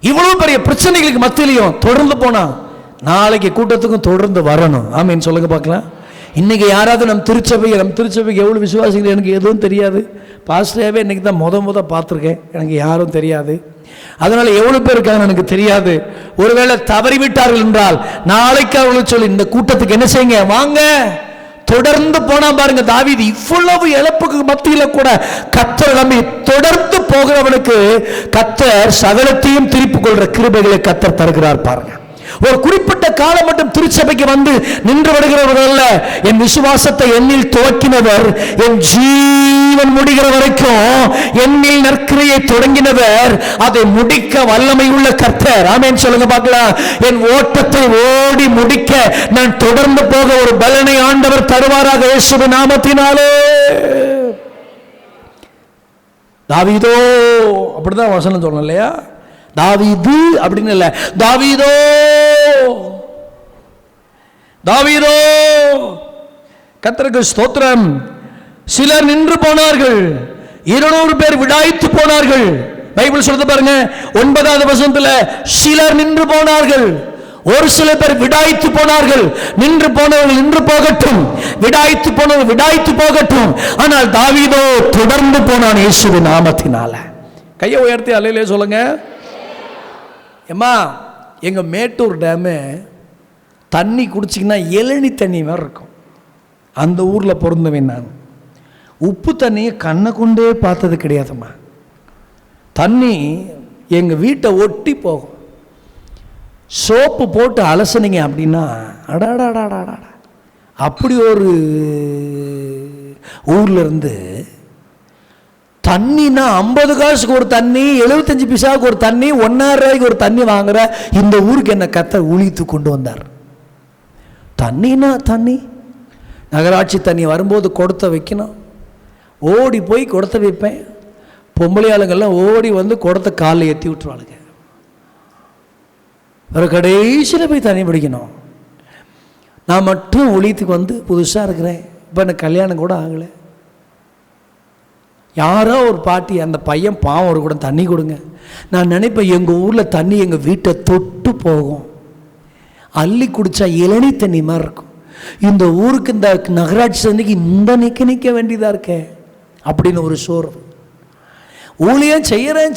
இவ்வளவு பெரிய பிரச்சனைகளுக்கு மத்தியிலையும் தொடர்ந்து போனா நாளைக்கு கூட்டத்துக்கும் தொடர்ந்து வரணும். ஆமீன் சொல்லுங்க பார்க்கலாம். இன்னைக்கு யாராவது நம்ம திருச்சபைக்கு எவ்வளவு விசுவாசிகள் எனக்கு எதுவும் தெரியாது. பாஸ்டராகவே இன்னைக்கு தான் முத பார்த்துருக்கேன், எனக்கு யாரும் தெரியாது. அதனால எவ்வளவு பேர் இருக்காங்க எனக்கு தெரியாது. ஒருவேளை தவறிவிட்டார்கள் என்றால் நாளைக்கு அவர்கள் சொல்லி இந்த கூட்டத்துக்கு என்ன செய்யுங்க, வாங்க. தொடர்ந்து போனா பாருங்க, தாவீது இவ்வளவு இழப்புக்கு மத்தியில கூட கர்த்தர் நம்பி தொடர்ந்து போகிறவனுக்கு கர்த்தர் சகலத்தையும் திருப்பிக் கொள்ற கிருபைகளை கர்த்தர் தருகிறார் பாருங்க. ஒரு குறிப்பிட்ட காலம் மட்டும் திருச்சபைக்கு வந்து நின்று விடுகிறவர் அல்ல. என் விசுவாசத்தை என்னில் துவக்கினவர், என் ஜீவன் முடிகிற வரைக்கும் என்னில் நற்கிரியை தொடங்கினவர், அதை முடிக்க வல்லமை உள்ள கர்த்தர். ஆமென் சொல்லுங்க பார்க்கலாம். என் ஓட்டத்தை ஓடி முடிக்க நான் தொடர்ந்து போக ஒரு பலனை ஆண்டவர் தருவாராக இயேசுவின் நாமத்தினாலே. தாவீதோ அப்படிதான் வசனம் சொல்லணும் இல்லையா? தாவீது அப்படின்னு இல்ல, தாவீதோ கர்த்தருக்கு ஸ்தோத்திரம். சிலர் நின்று போனார்கள், 200 பேர் விடாய்த்து போனார்கள். பைபிள் சொல்றது பாருங்க 9வது வசனத்துல, சிலர் நின்று போனார்கள், ஒரு சில பேர் விடாய்த்து போனார்கள். நின்று போனவர்கள் நின்று போகட்டும், விடாய்த்து போனவர்கள் விடாய்த்து போகட்டும். ஆனால் தாவீதோ தொடர்ந்து போனான் இயேசுவின் நாமத்தினால. கையை உயர்த்தி அல்லேலூயா சொல்லுங்க. ஏம்மா, எங்கள் மேட்டூர் டேமு தண்ணி குடிச்சிங்கன்னா இளநி தண்ணி மாதிரி இருக்கும். அந்த ஊரில் பிறந்தவன் நான். உப்பு தண்ணியை கண்ணை கொண்டே பார்த்தது கிடையாதும்மா. தண்ணி எங்கள் வீட்டை ஒட்டி போகும். சோப்பு போட்டு அலசனிங்க அப்படின்னா அடாடாடாடாடா, அப்படி ஒரு ஊரில் இருந்து தண்ணினா 50 காசுக்கு ஒரு தண்ணி, 75 பைசாவுக்கு ஒரு தண்ணி, 1.5 ரூபாய்க்கு ஒரு தண்ணி வாங்குற இந்த ஊருக்கு என்ன கர்த்தர் ஊழித்து கொண்டு வந்தார். தண்ணினா தண்ணி, நகராட்சி தண்ணி வரும்போது குடத்தை வைக்கணும். ஓடி போய் குடத்தை வைப்பேன். பொம்பளை ஆளுங்கள்லாம் ஓடி வந்து குடத்தை காலில் ஏற்றி விட்டுருவாளுங்க. ஒரு கடைசியில் போய் தண்ணி பிடிக்கணும். நான் மட்டும் ஊழியத்துக்கு வந்து புதுசாக இருக்கிறேன். இப்போ எனக்கு கல்யாணம் கூட ஆகலை. யாரோ ஒரு பாட்டி, அந்த பையன் பாவம், ஒரு கூட தண்ணி கொடுங்க. நான் நினைப்பேன், எங்கள் ஊரில் தண்ணி எங்கள் வீட்டை தொட்டு போகும். அள்ளி குடித்தா இளநி தண்ணி மாதிரி இருக்கும். இந்த ஊருக்கு இந்த நகராட்சி தண்ணிக்கு இந்த நிற்க வேண்டியதாக இருக்கே அப்படின்னு ஒரு சோறு. ஊழியம் செய்கிறேன்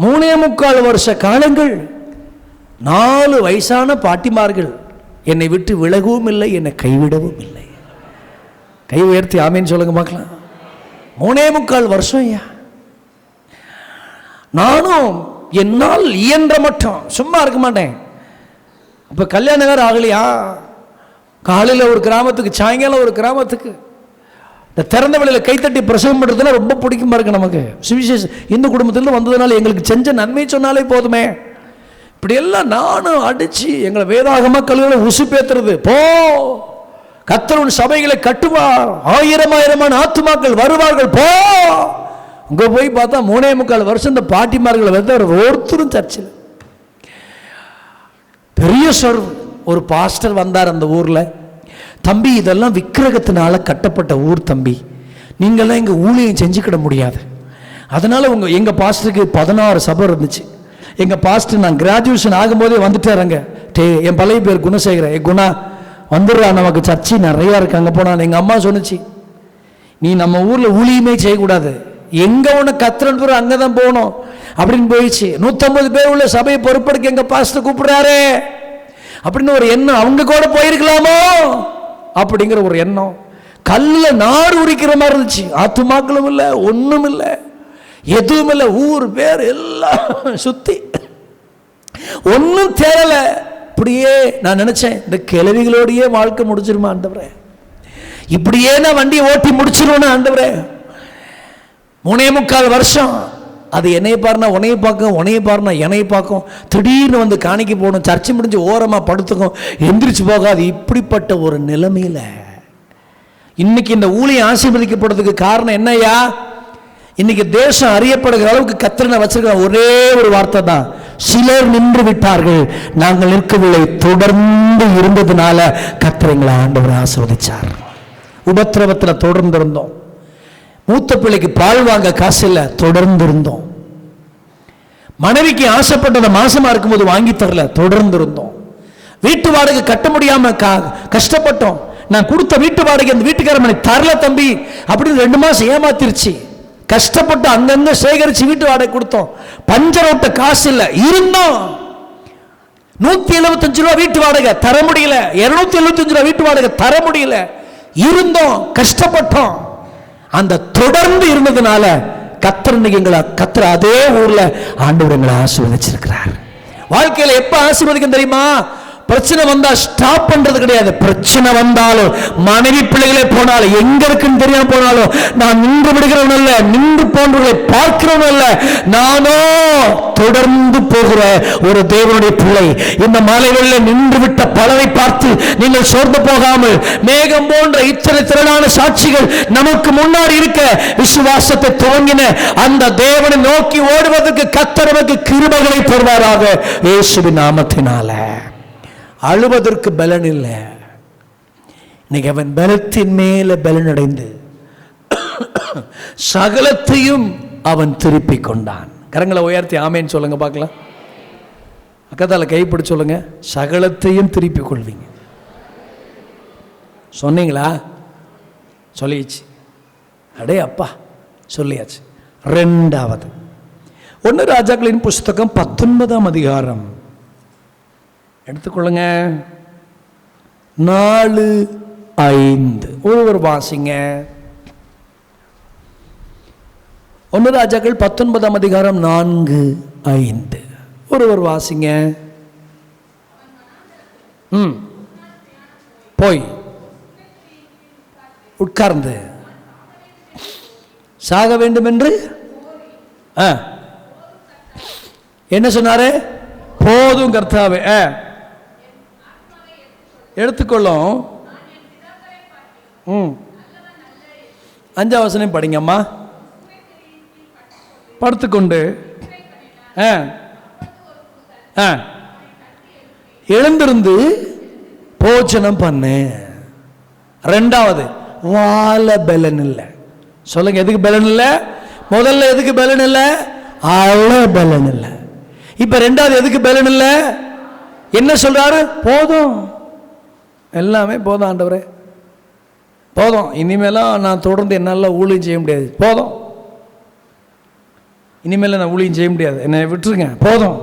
3.25 வருஷ காலங்கள். 4 வயசான பாட்டிமார்கள் என்னை விட்டு விலகவும் இல்லை, என்னை கைவிடவும் இல்லை. கை உயர்த்தி ஆமேன்னு சொல்லுங்க பார்க்கலாம். 3.25 வருஷம் ஐயா. நானும் என்னால் இயன்ற மட்டும் சும்மா இருக்க மாட்டேன். அப்போ கல்யாணம் வேறு ஆகலையா? காலையில் ஒரு கிராமத்துக்கு, சாயங்காலம் ஒரு கிராமத்துக்கு. இந்த திறந்த வெளியில் கைத்தட்டி பிரசவம் பண்ணுறதுலாம் ரொம்ப பிடிக்குமா இருக்கு நமக்கு. சுவிசேஷம் இந்து குடும்பத்தில் வந்ததுனால எங்களுக்கு செஞ்ச நன்மை சொன்னாலே போதுமே. இப்படியெல்லாம் நானும் அடித்து எங்களை வேதாகமாக கல்விகளை உசுப்பேத்துறது. போ, கர்த்தர் சபைகளை கட்டுவார், 1000 ஆத்துமாக்கள் வருவார்கள், போ. அங்கே போய் பார்த்தா 3.25 வருஷம் இந்த பாட்டிமார்களை வந்து ஒருத்தரும் சர்ச்சில். பெரிய சொல். ஒரு பாஸ்டர் வந்தார் அந்த ஊரில். தம்பி, இதெல்லாம் விக்கிரகத்தினால கட்டப்பட்ட ஊர் தம்பி, நீங்கள்லாம் எங்கள் ஊழியம் செஞ்சுக்கிட முடியாது. அதனால் எங்கள் பாஸ்டருக்கு 16 சபை இருந்துச்சு. எங்கள் பாஸ்டர் நான் கிராஜுவேஷன் ஆகும்போதே வந்துட்டாருங்க. என் பழைய பேர் குணசேகரன். குணா வந்துடுறா, நமக்கு சர்ச்சை நிறையா இருக்கு, அங்கே போனான். எங்கள் அம்மா சொன்னிச்சு, நீ நம்ம ஊரில் ஊழியமே செய்யக்கூடாது, எங்கே ஒன்று கத்திரன் அங்கே தான் போகணும் அப்படின்னு போயிடுச்சு. 150 பேர் உள்ள சபையை பொறுப்பெடுக்க எங்கள் பாஸ்டர் கூப்பிடுறாரு அப்படின்னு ஒரு எண்ணம். அவங்க கூட போயிருக்கலாமோ அப்படிங்கிற ஒரு எண்ணம். கல்லில் நார் உரிக்கிற மாதிரி இருந்துச்சு. ஆத்துமாக்களும் இல்லை, ஒன்றும் இல்லை, எதுவும் இல்லை. ஊர் பேர் எல்லாம் சுற்றி ஒன்றும் தேரலை. அப்படியே நான் நினைச்சேன், இந்த கிழவிகளோடையே வாழ்க்கை முடிச்சிருமா ஆண்டவரே. இப்படியே நான் வண்டியை ஓட்டி முடிச்சிருவேன் ஆண்டவரே. 3.25 வருஷம் அது என்னைய பாருனா உனையை பார்க்கும், உனையை பாருனா என்னையை பார்க்கும். திடீர்னு வந்து காணிக்க போகணும், சர்ச்சை முடிஞ்சு ஓரமாக படுத்துக்கும், எந்திரிச்சு போகாது. இப்படிப்பட்ட ஒரு நிலைமையில் இன்னைக்கு இந்த ஊழியம் ஆசீர்வதிக்கப்படுறதுக்கு காரணம் என்னையா? இன்னைக்கு தேசம் அறியப்படுகிற அளவுக்கு கர்த்தர் வச்சிருக்கிற ஒரே ஒரு வார்த்தை தான், சிலர் நின்று விட்டார்கள், நாங்கள் நிற்கவில்லை, தொடர்ந்து இருந்ததுனால கர்த்தர் எங்களை ஆண்டவர் ஆசீர்வதிச்சார். உபத்திரவத்தில் தொடர்ந்து இருந்தோம். மூத்த பிள்ளைக்கு பால் வாங்க காசு இல்லை, தொடர்ந்து இருந்தோம். மனைவிக்கு ஆசைப்பட்டதை மாசமா இருக்கும்போது வாங்கி தரல, தொடர்ந்து இருந்தோம். வீட்டு வாடகை கட்ட முடியாம கஷ்டப்பட்டோம். நான் கொடுத்த வீட்டு வாடகை அந்த வீட்டுக்காரமனை தரல தம்பி அப்படின்னு 2 மாசம் ஏமாத்திருச்சு. கஷ்டப்பட்டு அங்கங்க சேகரிச்சு வீட்டு வாடகை கொடுத்தோம். பஞ்சர் ஓட்ட காசு இல்லை, இருந்தோம். 175 ரூபா வீட்டு வாடகை தர முடியல, 275 ரூபா வீட்டு வாடகை தர முடியல, இருந்தோம், கஷ்டப்பட்டோம். அந்த தொடர்ந்து இருந்ததுனால கர்த்தர் எங்களை கர்த்தர் அதே ஊர்ல ஆண்டவர் எங்களை ஆசீர்வதிச்சிருக்கிறார். வாழ்க்கையில எப்ப ஆசீர்வதிக்கும் தெரியுமா? பிரச்சனை வந்தா ஸ்டாப் பண்றது கிடையாது. பிரச்சனை வந்தாலும் மனைவி பிள்ளைகளே போனாலும் எங்க இருக்குன்னு தெரியாம போனாலும் நான் நின்று விடுகிறவன் அல்ல, நின்று போன்றவர்களை பார்க்கிறவன் அல்ல, நானோ தொடர்ந்து போகிற ஒரு தேவனுடைய பிள்ளை. இந்த மலைகளில் நின்று விட்ட பலரை பார்த்து நீங்கள் சோர்ந்து போகாமல், மேகம் போன்ற இத்தனை திரளான சாட்சிகள் நமக்கு முன்னாடி இருக்க விசுவாசத்தை துவங்கின அந்த தேவனை நோக்கி ஓடுவதற்கு கர்த்தர் நமக்கு கிருபைகளை தருவாராக இயேசுவின் நாமத்தினால. அழுவதற்கு பலன் இல்லை. இன்னைக்கு அவன் பலத்தின் மேல பலன் அடைந்து சகலத்தையும் அவன் திருப்பி கொண்டான். கரங்களை உயர்த்தி ஆமேன்னு சொல்லுங்க பார்க்கலாம். அக்கத்தால கைப்பிடி சொல்லுங்க, சகலத்தையும் திருப்பி கொள்வீங்க. சொன்னீங்களா? சொல்லியாச்சு. அடே அப்பா, சொல்லியாச்சு. 2வது 1 ராஜாக்களின் புஸ்தகம் 19ஆம் அதிகாரம் எடுத்துக்கொள்ளுங்க. 4:5 ஒருவர் வாசிங்க. 1 ராஜாக்கள் 19ஆம் அதிகாரம் 4:5 ஒருவர் வாசிங்க. போய் உட்கார்ந்து சாக வேண்டும் என்று என்ன சொன்னாரு? போதும் கர்த்தாவே, எடுத்துக்கொள்ளும். 5ஆம் வசனம் படிங்கம்மா. படுத்துக்கொண்டு எழுந்திருந்து போஜனம் பண்ணு. 2வது வாழ பலன் இல்லை. சொல்லுங்க, எதுக்கு பலன் இல்லை? முதல்ல எதுக்கு பலன் இல்லை? அழ பலன் இல்லை. இப்ப 2வது எதுக்கு பலன் இல்லை? என்ன சொல்றாரு? போதும், எல்லாமே போதும் ஆண்டவரே, போதும், இனிமேலாம் நான் தொடர்ந்து என்னால் ஊழியம் செய்ய முடியாது, போதும், இனிமேல் நான் ஊழியம் செய்ய முடியாது, என்னை விட்டுருங்க, போதும்.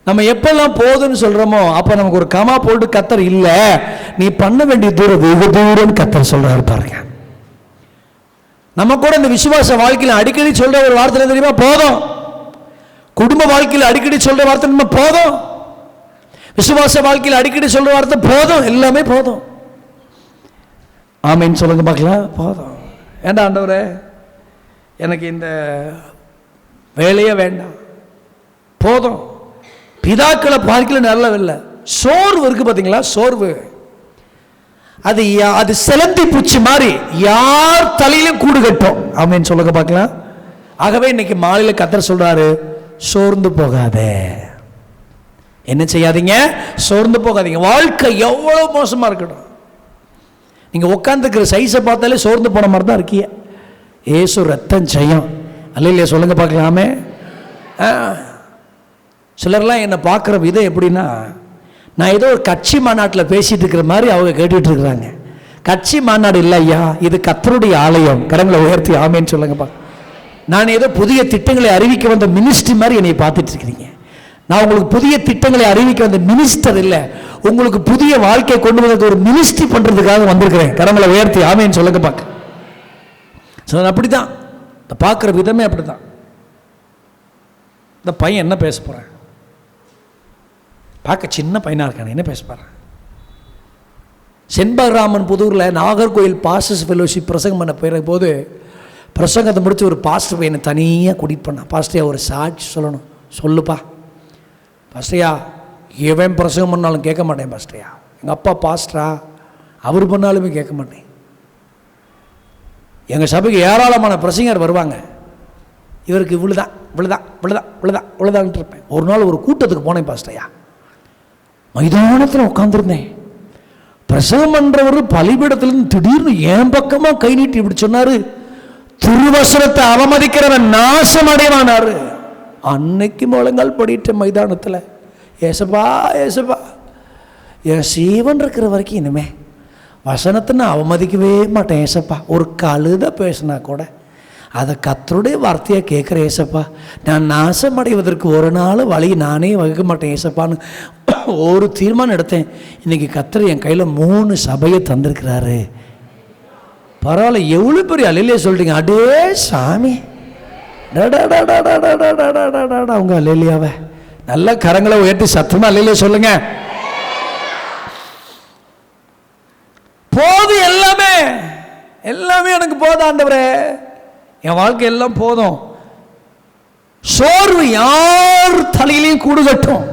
நம்ம எப்பெல்லாம் போதும்னு சொல்றோமோ அப்ப நமக்கு ஒரு கமா போட்டு கர்த்தர் இல்ல, நீ பண்ண வேண்டிய தூரம் வெகு தூரம் கர்த்தர் சொல்றாரு பாருங்க. நம்ம கூட இந்த விசுவாச வாழ்க்கையில் அடிக்கடி சொல்ற ஒரு வார்த்தை தெரியுமா? போதும். குடும்ப வாழ்க்கையில் அடிக்கடி சொல்ற வார்த்தை நம்ம போதும். விசுவாச வாழ்க்கையில் அடிக்கடி சொல்ற வார்த்தை போதும், எல்லாமே போதும். ஆமேன்னு சொல்லுங்க பார்க்கலாம். போதும். ஏண்டா ஆண்டவரே, எனக்கு இந்த வேலையே வேண்டாம், போதும். பிதாக்களை பார்க்கல நல்லவில்லை. சோர்வு இருக்கு பார்த்தீங்களா? சோர்வு அது செலந்தி பூச்சி மாதிரி யார் தலையிலும் கூடு கட்டும். ஆமேன்னு சொல்லுங்க பார்க்கலாம். ஆகவே இன்னைக்கு மாலையில் கர்த்தர் சொல்றாரு, சோர்ந்து போகாதே. என்ன செய்யாதீங்க? சோர்ந்து போகாதீங்க. வாழ்க்கை எவ்வளவு மோசமா இருக்கட்டும், நீங்க உட்காந்துக்கிற சைஸை பார்த்தாலே சோர்ந்து போன மாதிரி தான் இருக்கீங்க. ஏசு ரத்தம் ஜெயம். அல்ல இல்லையா? சொல்லுங்க பார்க்கலாமே. சிலர்லாம் என்னை பார்க்குற விதம் எப்படின்னா, நான் ஏதோ ஒரு கட்சி மாநாட்டில் பேசிட்டு இருக்கிற மாதிரி அவங்க கேட்டுட்டு இருக்கிறாங்க. கட்சி மாநாடு இல்லை ஐயா, இது கர்த்தருடைய ஆலயம். கடங்களை உயர்த்தி ஆமேன்னு சொல்லுங்கப்பா. நான் ஏதோ புதிய திட்டங்களை அறிவிக்க வந்த மினிஸ்ட்ரி மாதிரி என்னை பார்த்துட்டு இருக்கிறீங்க. நான் உங்களுக்கு புதிய திட்டங்களை அறிவிக்க வந்த மினிஸ்டர் இல்லை, உங்களுக்கு புதிய வாழ்க்கை கொண்டு வந்தது ஒரு மினிஸ்ட்ரி பண்ணுறதுக்காக வந்திருக்கிறேன். கடங்களை உயர்த்தி ஆமேன்னு சொல்லுங்க பார்க்க. அப்படி தான் பார்க்குற விதமே அப்படி தான். இந்த பையன் என்ன பேச போகிறேன், பார்க்க சின்ன பையனாக இருக்கானே, என்ன பேச போகிறேன்? செண்பகராமன் புதூரில் நாகர்கோயில் பாஸ்டர்ஸ் ஃபெலோஷிப் பிரசங்கம் பண்ண போகிற போது பிரசங்கத்தை முடித்து ஒரு பாஸ்டர் பையனை தனியாக கூட்டிகிட்டு பண்ணான். பாஸ்டரையா ஒரு சாட்சி சொல்லணும். சொல்லுப்பா. பாஸ்டரையா எவன் பிரசங்கம் பண்ணாலும் கேட்க மாட்டேன் பாஸ்டரையா. எங்கள் அப்பா பாஸ்டரா, அவர் பண்ணாலுமே கேட்க மாட்டேன். எங்கள் சபைக்கு ஏராளமான பிரசங்கர் வருவாங்க. இவருக்கு இவ்வளோதான் இவ்வளோதான் இவ்வளோதான் இவ்வளோதான் இவ்வளோதான்ட்டு இருப்பேன். ஒரு நாள் ஒரு கூட்டத்துக்கு போனேன் பாஸ்டரையா. மைதானத்தில் உட்காந்துருந்தேன். பிரசங்கம் பண்ணுறவர் பலிபீடத்திலிருந்து திடீர்னு என் பக்கமாக கை நீட்டி இப்படி சொன்னார், திருவசனத்தை அவமதிக்கிறவன் நாசம் அடைவானாரு. அன்னைக்கு முழங்கால் படிட்ட மைதானத்தில், ஏசப்பா ஏசப்பா, என் சீவன் இருக்கிற வரைக்கும் இனிமே வசனத்தை நான் அவமதிக்கவே மாட்டேன் ஏசப்பா. ஒரு கழுத பேசினா கூட அதை கர்த்தருடைய வார்த்தையாக கேட்குற ஏசப்பா. நான் நாசம் அடைவதற்கு ஒரு நாள் வழி நானே வகுக்க மாட்டேன் ஏசப்பான்னு ஒரு தீர்மானம் எடுத்தேன். இன்றைக்கி கர்த்தர் என் கையில் 3 சபையை தந்திருக்கிறாரு. பரவாயில்ல, எவ்வளோ பெரிய அலையிலே சொல்கிறீங்க. அடே சாமி, அவங்க அலையிலியாவை நல்ல கரங்களை உயர்த்தி சத்தமாக அலையிலே சொல்லுங்க. போதும், எல்லாமே எல்லாமே எனக்கு போதும் ஆண்டவரே, என் வாழ்க்கை எல்லாம் போதும். சோர்வு யார் தலையிலையும் கூடுகட்டும்.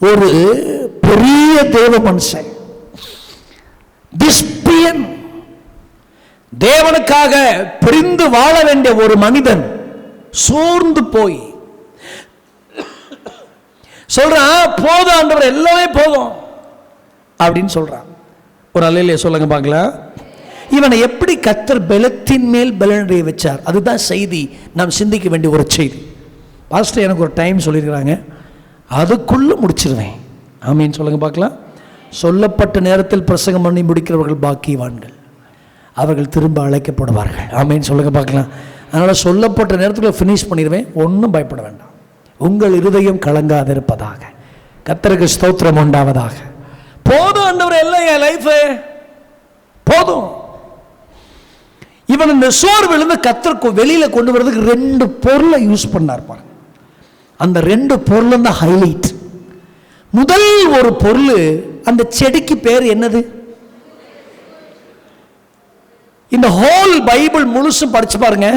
ஒரு பெரிய தேவ மனுஷன், திஸ்பியன், தேவனுக்காக பிரிந்து வாழ வேண்டிய ஒரு மனிதன் சோர்ந்து போய் சொல்றான், போதும் ஆண்டவர், எல்லாமே போதும் அப்படின்னு சொல்றான். ஒரு அல்லேலூயா சொல்லுங்க பார்க்கலாம். இவனை எப்படி கர்த்தர் பலத்தின் மேல் பலனடைய வச்சார், அதுதான் செய்தி, நாம் சிந்திக்க வேண்டிய ஒரு செய்தி. பாஸ்டர் எனக்கு ஒரு டைம் சொல்லியிருக்கிறாங்க, அதுக்குள்ளே முடிச்சிருவேன். ஆமீன் சொல்லுங்க பார்க்கலாம். சொல்லப்பட்ட நேரத்தில் பிரசங்கம் பண்ணி முடிக்கிறவர்கள் பாக்கியவான்கள், அவர்கள் திரும்ப அழைக்கப்படுவார்கள். ஆமீன் சொல்லுங்க பார்க்கலாம். அதனால் சொல்லப்பட்ட நேரத்தில் ஃபினிஷ் பண்ணிடுவேன், ஒன்றும் பயப்பட வேண்டாம். உங்கள் இருதயம் கலங்காதிருப்பதாக. கர்த்தருக்கு ஸ்தோத்திரம் உண்டாவதாக. போதும் ஆண்டவரே, எல்லாம் என் லைஃப் போதும். இவன் இந்த சோர்விலிருந்து கர்த்தருக்கு வெளியில கொண்டு வரதுக்கு 2 பொருளை யூஸ் பண்ணார் பாருங்க. அந்த 2 பொருளும் தான் ஹைலைட். முதல் ஒரு பொருள், அந்த செடிக்கு பேர் என்னது? இந்த ஹோல் பைபிள் முழுசும் படிச்சு பாருங்க,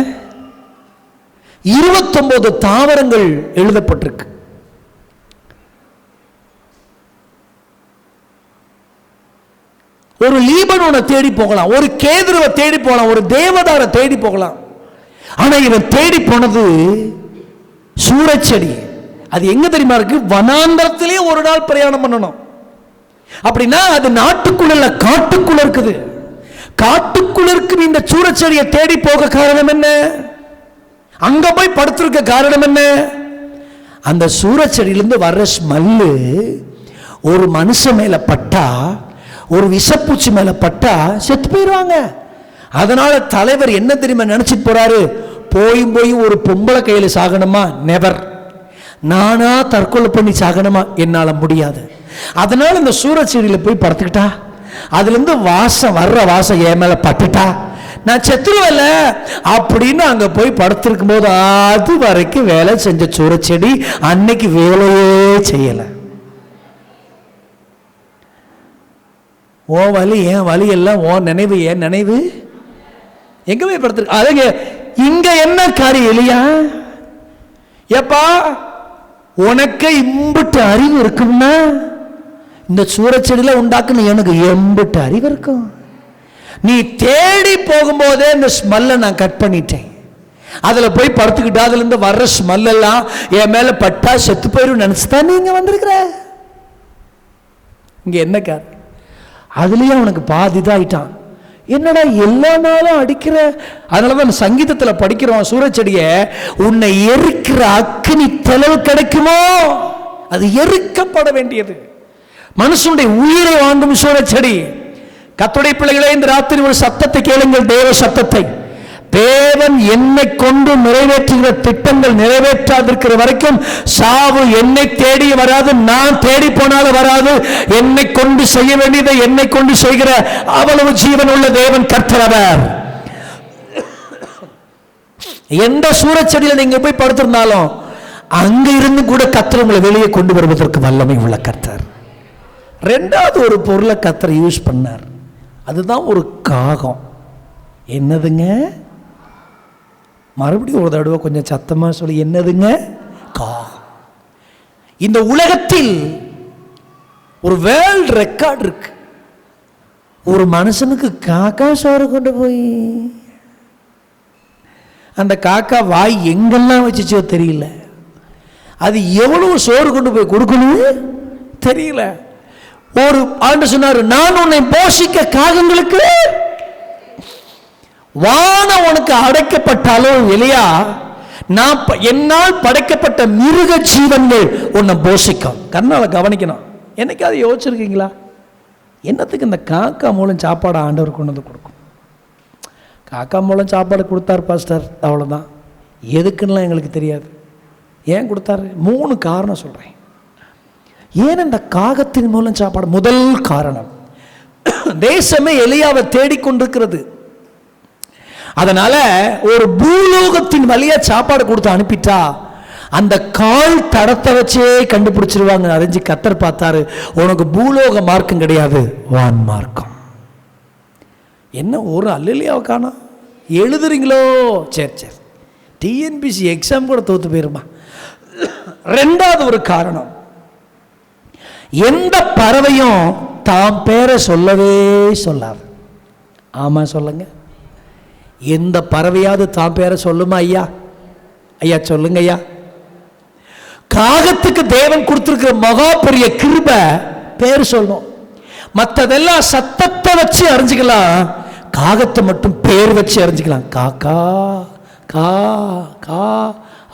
29 தாவரங்கள் எழுதப்பட்டிருக்கு. ஒரு லீபனோனை தேடி போகலாம், ஒரு கேதுருவை தேடி போகலாம், ஒரு தேவதாரை தேடி போகலாம். ஆனா இவன் தேடி போனது சூரச்செடி. அது எங்க தெரியுமா இருக்கு? வனாந்தரத்திலே ஒரு நாள் பிரயாணம் பண்ணணும். அப்படின்னா அது நாட்டுக்குள்ள காட்டுக்குள்ள இருக்குது. காட்டுக்குள்ள இருக்கு இந்த சூரச்செடியை தேடி போக காரணம் என்ன? அங்க போய் படுத்திருக்க காரணம் என்ன? அந்த சூரச்செடியிலிருந்து வர்ற ஸ்மெல்லு ஒரு மனுஷன் மேல பட்டா, ஒரு விஷப்பூச்சி மேல பட்டா செத்து போயிடுவாங்க. அதனால தலைவர் என்ன தெரியுமா நினைச்சிட்டு போறாரு? போய் ஒரு பொம்பளை கையில சாகணுமா? நெவர். நானா தற்கொலை பண்ணி சாகணுமா? என்னால முடியாது. அதனால இந்த சூரச்செடியில போய் படுத்துக்கிட்டா, அதுல இருந்து வாசம் வர்ற வாசம் என் மேல பட்டுட்டா நான் செத்துருவல அப்படின்னு அங்க போய் படுத்திருக்கும் போது அது வரைக்கும் வேலை செஞ்ச சூரச்செடி அன்னைக்கு வேலையே செய்யல. ஓ வலி ஏன் வலி எல்லாம் ஓ நினைவு ஏன் நினைவு எங்க போய் படுத்திருக்கு? அதுங்க இங்க என்ன காரியம் இல்லையா? ஏப்பா உனக்கு இம்புட்டு அறிவு இருக்கும்னா இந்த சூரச்செடியில உண்டாக்குன்னு எனக்கு எம்புட்டு அறிவு இருக்கும். நீ தேடி போகும்போதே இந்த ஸ்மெல்லை நான் கட் பண்ணிட்டேன். அதுல போய் படுத்துக்கிட்டா அதுல இருந்து வர்ற ஸ்மெல் எல்லாம் என் மேல பட்டா செத்து போயிரும் நினைச்சுதான் நீங்க வந்திருக்கிற. இங்க என்ன காரணம்? அதுலயே அவனுக்கு பாதிதாயிட்டான். என்னடா எல்லா நாளும் அடிக்கிற? அதனாலதான் சங்கீதத்தில் படிக்கிறோம், சூரச்செடிய உன்னை எரிக்கிற அக்கினி தெளிவு கிடைக்குமோ? அது எரிக்கப்பட வேண்டியது. மனுஷனுடைய உயிரை வாங்கும் சூரச்செடி. கர்த்தருடைய பிள்ளைகளே, இந்த ராத்திரி ஒரு சத்தத்தை கேளுங்கள், தேவ சத்தத்தை. தேவன் என்னை கொண்டு நிறைவேற்றுகிற திட்டங்கள் நிறைவேற்றாதிருக்கிற வரைக்கும் சாவு என்னை தேடி வராது, நான் தேடி போனாலும் வராது. என்னை கொண்டு செய்ய வேண்டியதை என்னை கொண்டு செய்கிற அவ்வளவு ஜீவன் உள்ள தேவன் கர்த்தர். அவர் எந்த சூரச்செடியில் நீங்க போய் படுத்திருந்தாலும் அங்க இருந்து கூட கர்த்தர் உங்களை வெளியே கொண்டு வருவதற்கு வல்லமை உள்ள கர்த்தர். ரெண்டாவது ஒரு பொருளை கர்த்தர் யூஸ் பண்ணார். அதுதான் ஒரு காகம். என்னதுங்க? மறுபடியும் ஒரு தடவை கொஞ்சம் சத்தமாக சொல்லி, என்னதுங்க? காகம். இந்த உலகத்தில் ஒரு வேர்ல்ட் ரெக்கார்ட் இருக்கு. ஒரு மனுஷனுக்கு காக்கா சோறு கொண்டு போய், அந்த காக்கா வாய் எங்கெல்லாம் வச்சுச்சோ தெரியல, அது எவ்வளவு சோறு கொண்டு போய் கொடுக்கணும் தெரியல. ஒரு ஆண்டு சொன்னார், நான் உன்னை போஷிக்க காகங்களுக்கு வானம் உனக்கு அடைக்கப்பட்டாலும் இல்லையா, நான் என்னால் படைக்கப்பட்ட மிருக ஜீவன்கள் உன்னை போஷிக்கும். கண்ணால கவனிக்கணும். என்னைக்காவது யோசிச்சிருக்கீங்களா, என்னத்துக்கு இந்த காக்கா மூலம் சாப்பாடு ஆண்டவர் கொண்டு வந்து கொடுக்கும்? காக்கா மூலம் சாப்பாடு கொடுத்தார் பாஸ்டர், அவ்வளோதான். எதுக்குன்னா எங்களுக்கு தெரியாது. ஏன் கொடுத்தாரு? 3 காரணம் சொல்கிறேன். ஏன் இந்த காகத்தின் மூலம் சாப்பாடு? முதல் காரணம், தேசமே எலியாவை தேடிக்கொண்டிருக்கிறது. அதனால ஒரு பூலோகத்தின் வழியா சாப்பாடு கொடுத்து அனுப்பிட்டா அந்த கால் தடத்தை வச்சே கண்டுபிடிச்சிருவாங்க. அறிஞ்சு கர்த்தர் பார்த்தாரு, உனக்கு பூலோக மார்க்கம் கிடையாது, வான் மார்க்கம். என்ன ஒரு அல்லேலூயாவை காணோம்? எழுதுறீங்களோ? சரி சரி, டிஎன்பிசி எக்ஸாம் கூட தோத்து போயிருமா. ரெண்டாவது ஒரு காரணம், எந்த பறவையும் தாம் பேரை சொல்லவே சொல்லாது. ஆமா சொல்லுங்க, எந்த பறவையாவது தாம் பேரை சொல்லுமா? ஐயா ஐயா சொல்லுங்க ஐயா. காகத்துக்கு தேவன் கொடுத்திருக்கிற மகா பெரிய கிருபை பேர் சொல்லணும். மற்றதெல்லாம் சத்தத்தை வச்சு அறிஞ்சிக்கலாம், காகத்தை மட்டும் பேர் வச்சு அறிஞ்சிக்கலாம். காக்கா கா கா,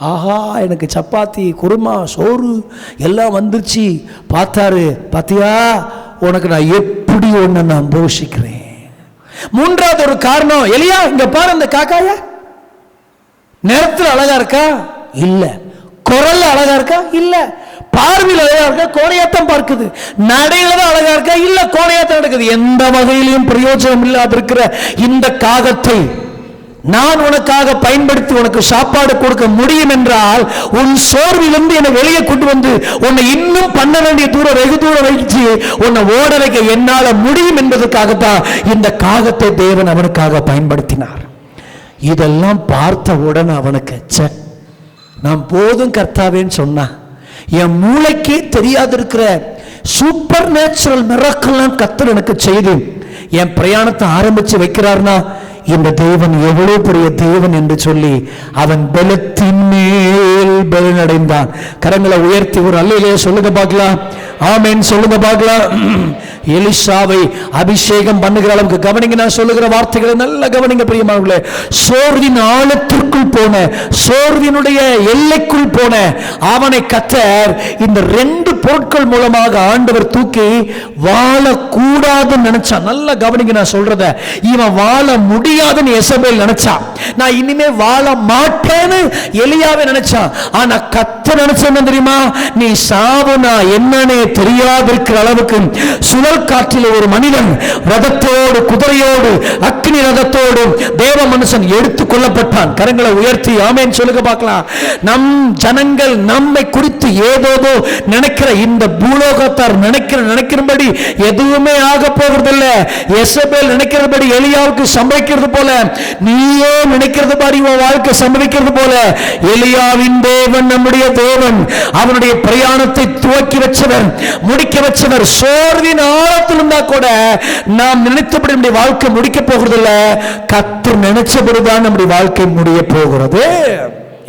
ஆஹா எனக்கு சப்பாத்தி குருமா சோறு எல்லாம் வந்துருச்சு. பார்த்தாரு, பாத்தியா உனக்கு நான் எப்படி ஒன்று நான் போஷிக்கிறேன். மூன்றாவது ஒரு காரணம், எலியா இங்க பாரு, அந்த காக்காய நேரத்தில் அழகா இருக்கா? இல்ல. குரல்ல அழகா இருக்கா? இல்ல. பார்வையில் அழகா இருக்கா? கோணையாத்தான் பார்க்குது. நடையில தான் அழகா இருக்கா? இல்ல, கோணையாத்தான் நடக்குது. எந்த வகையிலும் பிரயோஜனம் இல்லாத இருக்கிற இந்த காகத்தை நான் உனக்காக பயன்படுத்தி உனக்கு சாப்பாடு கொடுக்க முடியும் என்றால், உன் சோர்விலிருந்து என்னை வெளியே கொண்டு வந்து உன்னை இன்னும் பண்ண வேண்டிய தூரம் வெகு தூரம் வைத்து உன்னை ஓட வைக்க என்னால முடியும் என்பதற்காகத்தான் இந்த காகத்தை தேவன் அவனுக்காக பயன்படுத்தினார். இதெல்லாம் பார்த்த உடனே அவனுக்கு நான் போதும் கர்த்தாவேன்னு சொன்னா, என் மூளைக்கே தெரியாது இருக்கிற சூப்பர் நேச்சுரல் மிராக்கிள்லாம் கர்த்தர் எனக்கு செய்து என் பிரயாணத்தை ஆரம்பிச்சு வைக்கிறார்னா, இந்த தேவன் எவ்வளவு பெரிய தேவன் என்று சொல்லி அவன் பலத்தின் மேல் பலனடைந்தான். கரங்களை உயர்த்தி ஒரு அல்லேலூயா சொல்லுங்க பார்க்கலாம். ஆமென் சொல்லுங்க பார்க்கலாம். எலிசாவை அபிஷேகம் பண்ணுகிற அளவுக்கு கவனிங்க. நான் சொல்லுகிற வார்த்தைகளை நல்ல கவனிங்க பிரியமானவர்களே. சோர்வின் ஆழத்திற்குள் போன, சோர்வினுடைய எல்லைக்குள் போன அவனை கர்த்தர் இந்த 2 பொருட்கள் மூலமாக ஆண்டவர் தூக்கி வாழக்கூடாதுன்னு நினைச்சான். நல்ல கவனிங்க நான் சொல்றத. இவன் வாழ முடியாதுன்னு எசபேல் நினைச்சான். நான் இனிமே வாழ மாட்டேன்னு எலியாவை நினைச்சான். ஆனா கர்த்தர் நினைச்சா தெரியுமா, நீ சாவுனா என்னன்னே தெரியாதிருக்கிற அளவுக்கு சுழல் காற்றில் ஒரு மனிதன் ரதத்தோடு குதிரையோடு அக்னி ரதத்தோடு தேவ மனுஷன் எடுத்துக் கொள்ளப்பட்டான். கரங்களை உயர்த்தி ஆமென் சொல்லுங்க பார்க்கலாம். நம் ஜனங்கள் நம்மை குறித்து ஏதோதோ நினைக்கிற இந்த பூலோகத்தார் நினைக்கிறபடி எதுவுமே ஆக போகிறதில்லை. எசபேல் நினைக்கிறபடி எலியாவுக்கு சம்பவிக்கிறது போல நீயே நினைக்கிறது மாதிரி உன் வாழ்க்கை சம்பவிக்கிறது போல எலியாவின் தேவன் நம்முடைய தேவன். அவனுடைய பிரயாணத்தை துவக்கி வச்சவர், முடிக்க வச்சவர். சோர்வின் ஆழத்தில் இருந்தா கூட நாம் நினைத்தபடி நம்முடைய வாழ்க்கை முடிக்க போகிறதில்ல, கர்த்தர் நினைச்சபடிதான் நம்முடைய வாழ்க்கை முடிய போகிறது.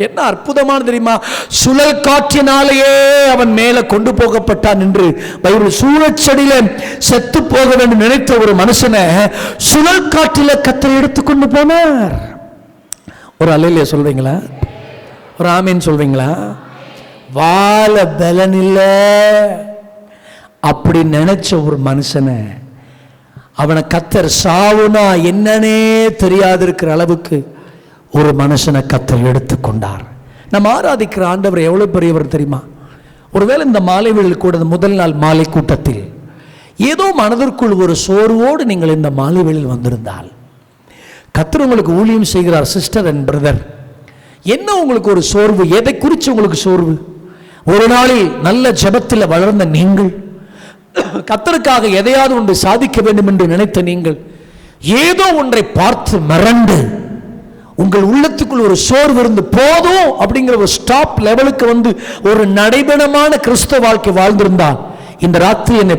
என்ன அற்புதமான தெரியுமா, சுழல் காற்றினாலேயே அவன் மேல கொண்டு போகப்பட்டான் என்று பைபிள். சூழச்செடியில செத்து போக வேண்டும் நினைத்த ஒரு மனுஷனை சுழல் காற்றில கர்த்தர் எடுத்துக்கொண்டு போனார். ஒரு அல்லேலூயா சொல்றீங்களா? ஒரு ஆமீன் சொல்றீங்களா? வாழ பலன் இல்ல அப்படி நினைச்ச ஒரு மனுஷனை அவனை கர்த்தர் சாவுனா என்னன்னே தெரியாது இருக்கிற அளவுக்கு ஒரு மனுஷனை கர்த்தர் எடுத்துக்கொண்டார். நம்ம ஆராதிக்கிற ஆண்டவர் எவ்வளவு பெரியவர் தெரியுமா? ஒருவேளை இந்த மாலை வேளையில் கூட முதல் நாள் மாலை கூட்டத்தில் ஏதோ மனதிற்குள் ஒரு சோர்வோடு நீங்கள் இந்த மாலை வேளையில் வந்திருந்தால், கர்த்தர் உங்களுக்கு ஊழியம் செய்கிறார். சிஸ்டர் அண்ட் பிரதர், என்ன உங்களுக்கு ஒரு சோர்வு? எதை குறித்து உங்களுக்கு சோர்வு? ஒரு நாளில் நல்ல ஜெபத்தில் வளர்ந்த நீங்கள் கர்த்தருக்காக எதையாவது ஒன்று சாதிக்க வேண்டும் என்று நினைத்த நீங்கள் ஏதோ ஒன்றை பார்த்து மிரண்டு உங்கள் உள்ளத்துக்குள் ஒரு சோர்வு இருந்து போதும் அப்படிங்கிற ஒரு ஸ்டாப் லெவலுக்கு வந்து ஒரு நடைபெறமான கிறிஸ்தவ வாழ்க்கை வாழ்ந்திருந்தால் இந்த ராத்திரி என்னை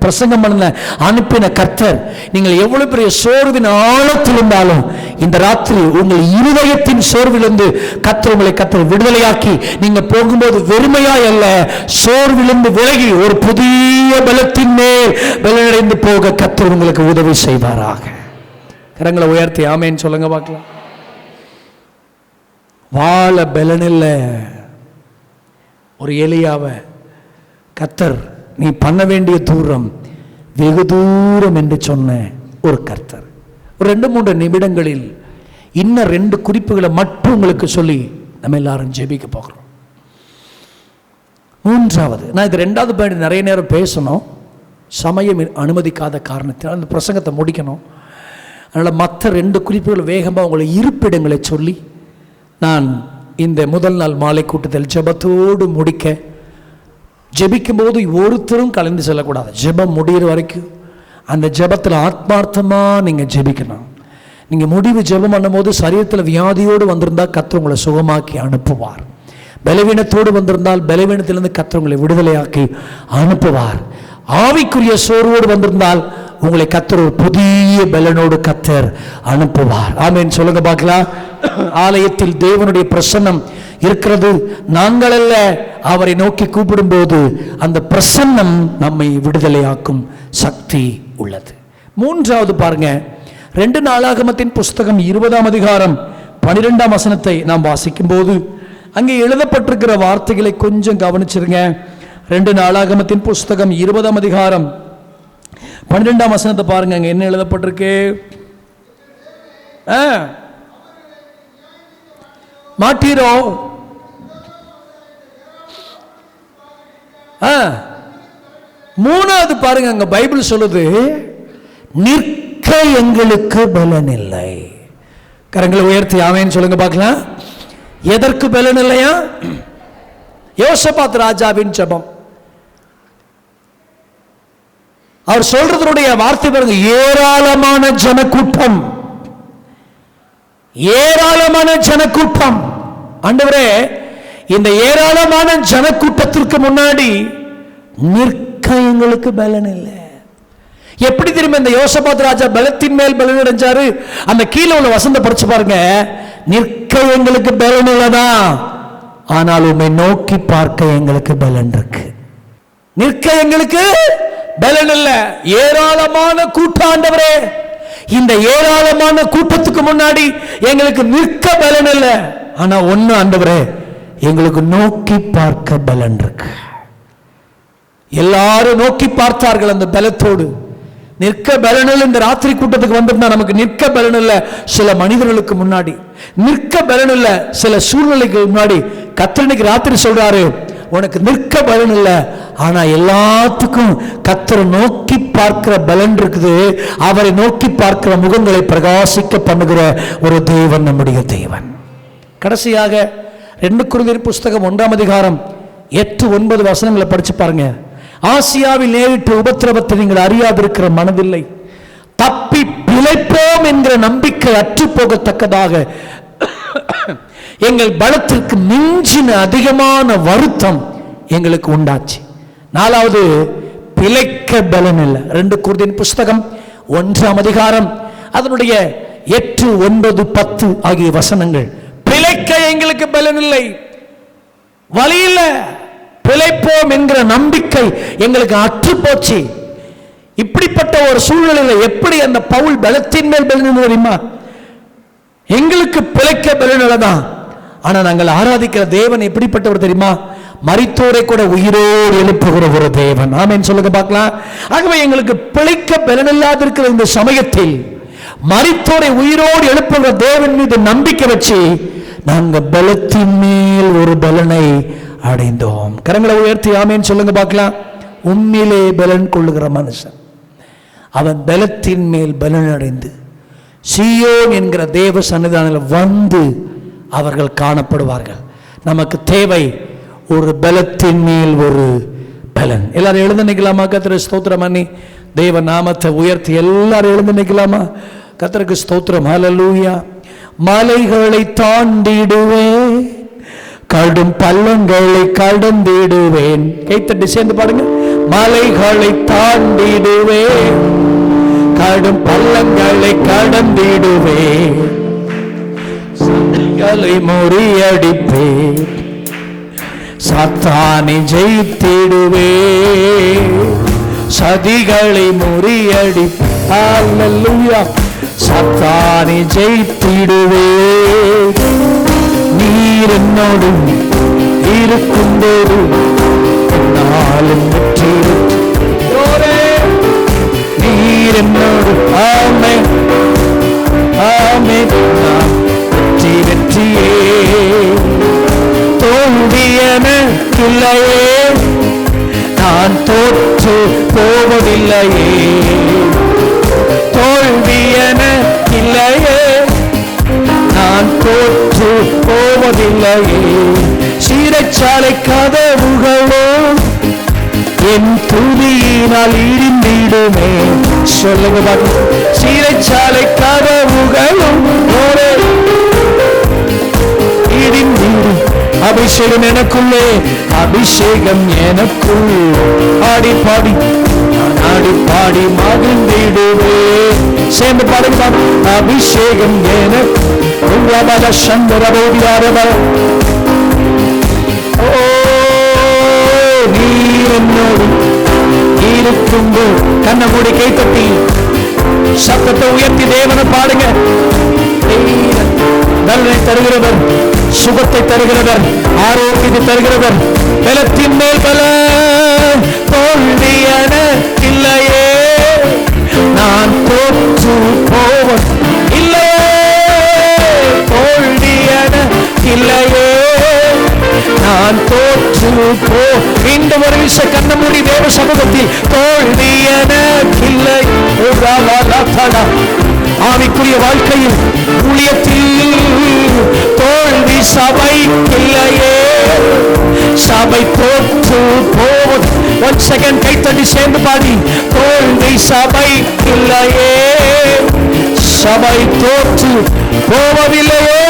பிரசங்கம் பண்ண அனுப்பின கர்த்தர், நீங்கள் எவ்வளவு பெரிய சோர்வின் ஆழத்தில் இருந்தாலும் இந்த ராத்திரி உங்கள் இருதயத்தின் சோர்விலிருந்து கர்த்தர் விடுதலையாக்கி நீங்க போகும்போது வெறுமையாய் அல்ல, சோர்விலிருந்து விலகி ஒரு புதிய பலத்தின் மேல் பலனடைந்து போக கர்த்தர் உங்களுக்கு உதவி செய்வாராக. கரங்களை உயர்த்தி ஆமேன்னு சொல்லுங்க பார்க்கலாம். வாழ பலனில்ல ஒரு எலியாவை கர்த்தர் நீ பண்ண வேண்டிய தூரம் வெகு தூரம் என்று சொன்ன ஒரு கர்த்தர். ஒரு 2-3 நிமிடங்களில் இன்னும் 2 குறிப்புகளை மட்டும் உங்களுக்கு சொல்லி நம்ம எல்லாரும் ஜெபிக்க போகிறோம். 3வது, நான் இது 2வது பாயிண்ட் நிறைய நேரம் பேசணும், சமயம் அனுமதிக்காத காரணத்தினால் அந்த பிரசங்கத்தை முடிக்கணும். அதனால் மற்ற 2 குறிப்புகள் வேகமாக உங்களை இருப்பிடங்களை சொல்லி நான் இந்த முதல் நாள் மாலை கூட்டத்தில் ஜெபத்தோடு முடிக்க, ஜெபிக்கும் போது ஒருத்தரும் கலந்து செல்லக்கூடாது. ஜெபம் முடிகிற வரைக்கும் அந்த ஜெபத்தில் ஆத்மார்த்தமாக நீங்கள் ஜெபிக்கணும். நீங்கள் முடிவு ஜெபம் பண்ணும்போது சரீரத்தில் வியாதியோடு வந்திருந்தால் கர்த்தர் உங்களை சுகமாக்கி அனுப்புவார். பலவீனத்தோடு வந்திருந்தால் பலவீனத்திலிருந்து கர்த்தர் உங்களை விடுதலையாக்கி அனுப்புவார். ஆவிக்குரிய சோர்வோடு வந்திருந்தால் உங்களை கர்த்தர் ஒரு புதிய பலனோடு கர்த்தர் அனுப்புவார். ஆமென் சொல்லுங்க பார்க்கலாம். ஆலயத்தில் தேவனுடைய பிரசன்னம் இருக்கிறது, நாங்கள் அல்ல, அவரை நோக்கி கூப்பிடும் போது அந்த பிரசன்னம் நம்மை விடுதலையாக்கும் சக்தி உள்ளது. 3வது பாருங்க, 2 நாளாகமத்தின் புஸ்தகம் 20ஆம் அதிகாரம் 12ஆம் வசனத்தை நாம் வாசிக்கும் போது அங்கே எழுதப்பட்டிருக்கிற வார்த்தைகளை கொஞ்சம் கவனிச்சிருங்க. 2 நாளாகமத்தின் புஸ்தகம் 20ஆம் அதிகாரம் 12ஆம் வசனத்தை பாருங்க. அங்க என்ன எழுதப்பட்டிருக்கு? மாட்டீரோ? 3வது பாருங்க, அங்க பைபிள் சொல்லுது நிற்க எங்களுக்கு பலன் இல்லை. கரங்களை உயர்த்தி ஆமென் சொல்லுங்க பார்க்கலாம். எதற்கு பலன் இல்லையா? யோசபாத் ராஜாவின் ஜெபம். அவர் சொல்றதுடைய வார்த்தை பாருங்க, ஏராளமான ஜனக்கூட்டம், ஏராளமான ஜனக்கூட்டம். ஆண்டவரே, இந்த ஏராளமான ஜனக்கூட்டத்திற்கு முன்னாடி நிற்க எங்களுக்கு பலன் இல்லை. எப்படி தெரியுமா இந்த யோசபாத் ராஜா பலத்தின் மேல் பலன் அடைஞ்சாரு? அந்த கீழே உள்ள வசந்த படிச்சு பாருங்க. நிற்க எங்களுக்கு பலன் இல்லதான், ஆனால் உம்மை நோக்கி பார்க்க எங்களுக்கு பலன் இருக்கு. நிற்க எங்களுக்கு பலன் இல்ல. ஏராளமான கூட்டம் ஆண்டவரே, இந்த ஏராளமான கூட்டத்துக்கு முன்னாடி எங்களுக்கு நிற்க பலன் இல்லை. ஆனா ஒண்ணு ஆண்டவரே, எங்களுக்கு நோக்கி பார்க்க பலன் இருக்கு. எல்லாரும் நோக்கி பார்த்தார்கள் அந்த பலத்தோடு. நிற்க பலனில் இந்த ராத்திரி கூட்டத்துக்கு வந்திருந்தா நமக்கு நிற்க பலன் இல்லை. சில மனிதர்களுக்கு முன்னாடி நிற்க பலன் இல்லை, சில சூழ்நிலைக்கு முன்னாடி கர்த்தர் ராத்திரி சொல்றாரு, உனக்கு நிற்க பலன் இல்லை, ஆனா எல்லாத்துக்கும் கர்த்தரை நோக்கி பார்க்கிற பலன் இருக்குது. அவரை நோக்கி பார்க்கிற முகங்களை பிரகாசிக்க பண்ணுகிற ஒரு தேவன் நம்முடைய தேவன். கடைசியாக 2 கொரிந்தியர் புஸ்தகம் 1ஆம் அதிகாரம் 8-9 வசனங்களை படிச்சு பாருங்க. ஆசியாவில் நேரிட்ட உபத்திரவத்தை நீங்கள் அறியாதிருக்கிற மனதில்லை, தப்பி பிழைப்போம் என்கிற நம்பிக்கை அற்று போகத்தக்கதாக எங்கள் பலத்திற்கு மிஞ்சின அதிகமான வருத்தம் எங்களுக்கு உண்டாச்சு. 4வது, பிழைக்க பலன் இல்லை. 2 கொரிந்தியர் புஸ்தகம் 1ஆம் அதிகாரம் அதனுடைய 8, 9, 10 ஆகிய வசனங்கள். பிழைக்க எங்களுக்கு பலன் இல்லை, வழி இல்லை, பிழைப்போம் என்கிற நம்பிக்கை எங்களுக்கு அற்று போச்சு. இப்படிப்பட்ட ஒரு சூழ்நிலையில் எப்படி அந்த பவுல் பலத்தின் மேல் பலன் தெரியுமா? எங்களுக்கு பிழைக்க பலன். ஆனா நாங்கள் ஆராதிக்கிற தேவன் எப்படிப்பட்டவர் தெரியுமா? மரித்தோரை கூட உயிரோடு எழுப்புகிற ஒரு தேவன். ஆமென் சொல்லுங்க பார்க்கலாம். ஆகவே எங்களுக்கு பிழைக்க பலன் இல்லாதிருக்கிற இந்த சமயத்தில் மரித்தோரை உயிரோடு எழுப்புகிற தேவன் மீது நம்பிக்கை வச்சு நாங்கள் பலத்தின் மேல் ஒரு பலனை அடைந்தோம். கரங்களை உயர்த்தி ஆமென் சொல்லுங்க பார்க்கலாம். உண்மையிலே பலன் கொள்ளுகிற மனுஷன் அவன் பலத்தின் மேல் பலன் அடைந்து சீயோன் என்கிற தேவ சன்னிதானத்தில் வந்து அவர்கள் காணப்படுவார்கள். நமக்கு தேவை ஒரு பலத்தின் மேல் ஒரு பலன். எல்லாரும் எழுந்து நிற்கலாமா? கர்த்தருக்கு ஸ்தோத்திரம் பண்ணி தேவ நாமத்தை உயர்த்தி எல்லாரும் எழுந்து நிற்கலாமா? கர்த்தருக்கு ஸ்தோத்திரம். ஹல்லேலூயா. மலைகளை தாண்டிடுவேன், கடும் பள்ளங்களை கடந்திடுவேன். கைத்தட்டி சேர்ந்து பாடுங்க. மலைகளை தாண்டிடுவேன், கடும் பள்ளங்களை கடந்திடுவேன், சதிகளை முறியடிப்பேன், சாத்தானை ஜெயித்திடுவேன், சதிகளை முறியடிப்பேன். ஹல்லேலூயா. சாத்தானை ஜெயித்திடுவேன். நீர் என்னோடு இருக்கும்போது நாளும் வெற்றி. நீர் என்னோடு. ஆமென் ஆமென். வெற்றி வெற்றியே. தோல்வி எனக்கில்லையே, நான் தோற்று போவதில்லையே. தோல்வி எனக்கில்லையே, நான் தோற்று போவதில்லையே. சீரச்சாலை கதவுகளோ என் துதியினால் இடிந்திடுமே. சொல்லுங்க பாட்டு. சீரச்சாலை கதவுகளும் இடிந்திடும். அபிஷேகம் எனக்குள்ளே, அபிஷேகம் எனக்குள். ஆடி பாடி நான் ஆடி பாடி மகிழ்ந்திடுவே. சேர்ந்து பாடுங்க. அபிஷேகம் எனக்கு. ஓ நீர் என்னோடு இருக்கும்போது. கண்ணை மூடி கை தட்டி சத்தத்தை உயர்த்தி தேவனை பாடுங்க. நலனை தருகிறவர், சுகத்தை தருகிறவர், ஆரோக்கியத்தை தருகிறவர், பலத்தின் மேல் பல. தோல்வி எனக்கில்லையே, நான் தோற்று போவன் இல்லையே. தோல்வி எனக்கில்லையே, நான் தோற்று போ. இந்த ஒரு விஷய கண்ண மூடி தேவ சமூகத்தில். தோல்வி எனக்கில்லை. ஆவிக்குரிய வாழ்க்கையில் ஊழியத்தில் தோல்வி சபைக்கில்லையே. சபை தோற்று போவது. ஒன் செகண்ட் கைத்தட்டி சேர்ந்து பாடி. தோல்வி சபைக்கில்லையே, சபை தோற்று போவதில்லையே.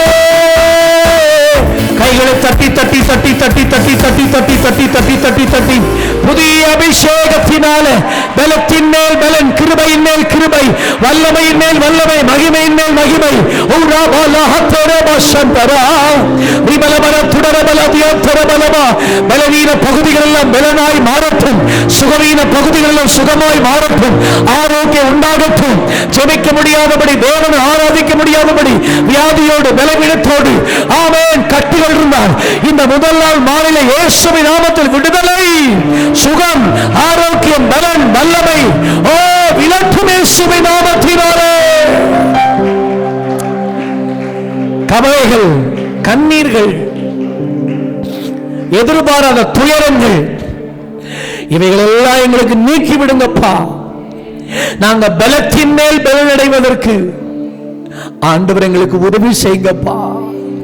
கைகளை தட்டி தட்டி தட்டி தட்டி தட்டி தட்டி தட்டி தட்டி தட்டி தட்டி தட்டி புதிய அபிஷேகத்தினால பலத்தின் மேல் பலன், கிருபையின் மேல் கிருபை, வல்லமையின் மேல் வல்லமை, மகிமையின் மேல் மகிமை. பலவீன பகுதிகள் எல்லாம் பலனாய் மாறட்டும், சுகவீன பகுதிகள் எல்லாம் சுகமாய் மாறட்டும், ஆரோக்கியம் உண்டாகட்டும். ஜெபிக்க முடியாதபடி, தேவனை ஆராதிக்க முடியாதபடி, வியாதியோடு பலவீனத்தோடு ஆமென் கட்டுகள் இருந்தார். இந்த முதல் நாள் மாலையில இயேசுவின் நாமத்தில் விடுதலை, சுகம், ஆரோக்கியம், பலன், வல்லமை ஓ விலக்கும் இயேசுவின் நாமத்தினாலே. கவலைகள், கண்ணீர்கள், எதிர்பாராத துயரங்கள் இவைகள் எல்லாம் எங்களுக்கு நீக்கி விடுங்கப்பா. நாங்க பலத்தின் மேல் பலனடைவதற்கு ஆண்டவர் எங்களுக்கு உதவி செய்யுங்கப்பா.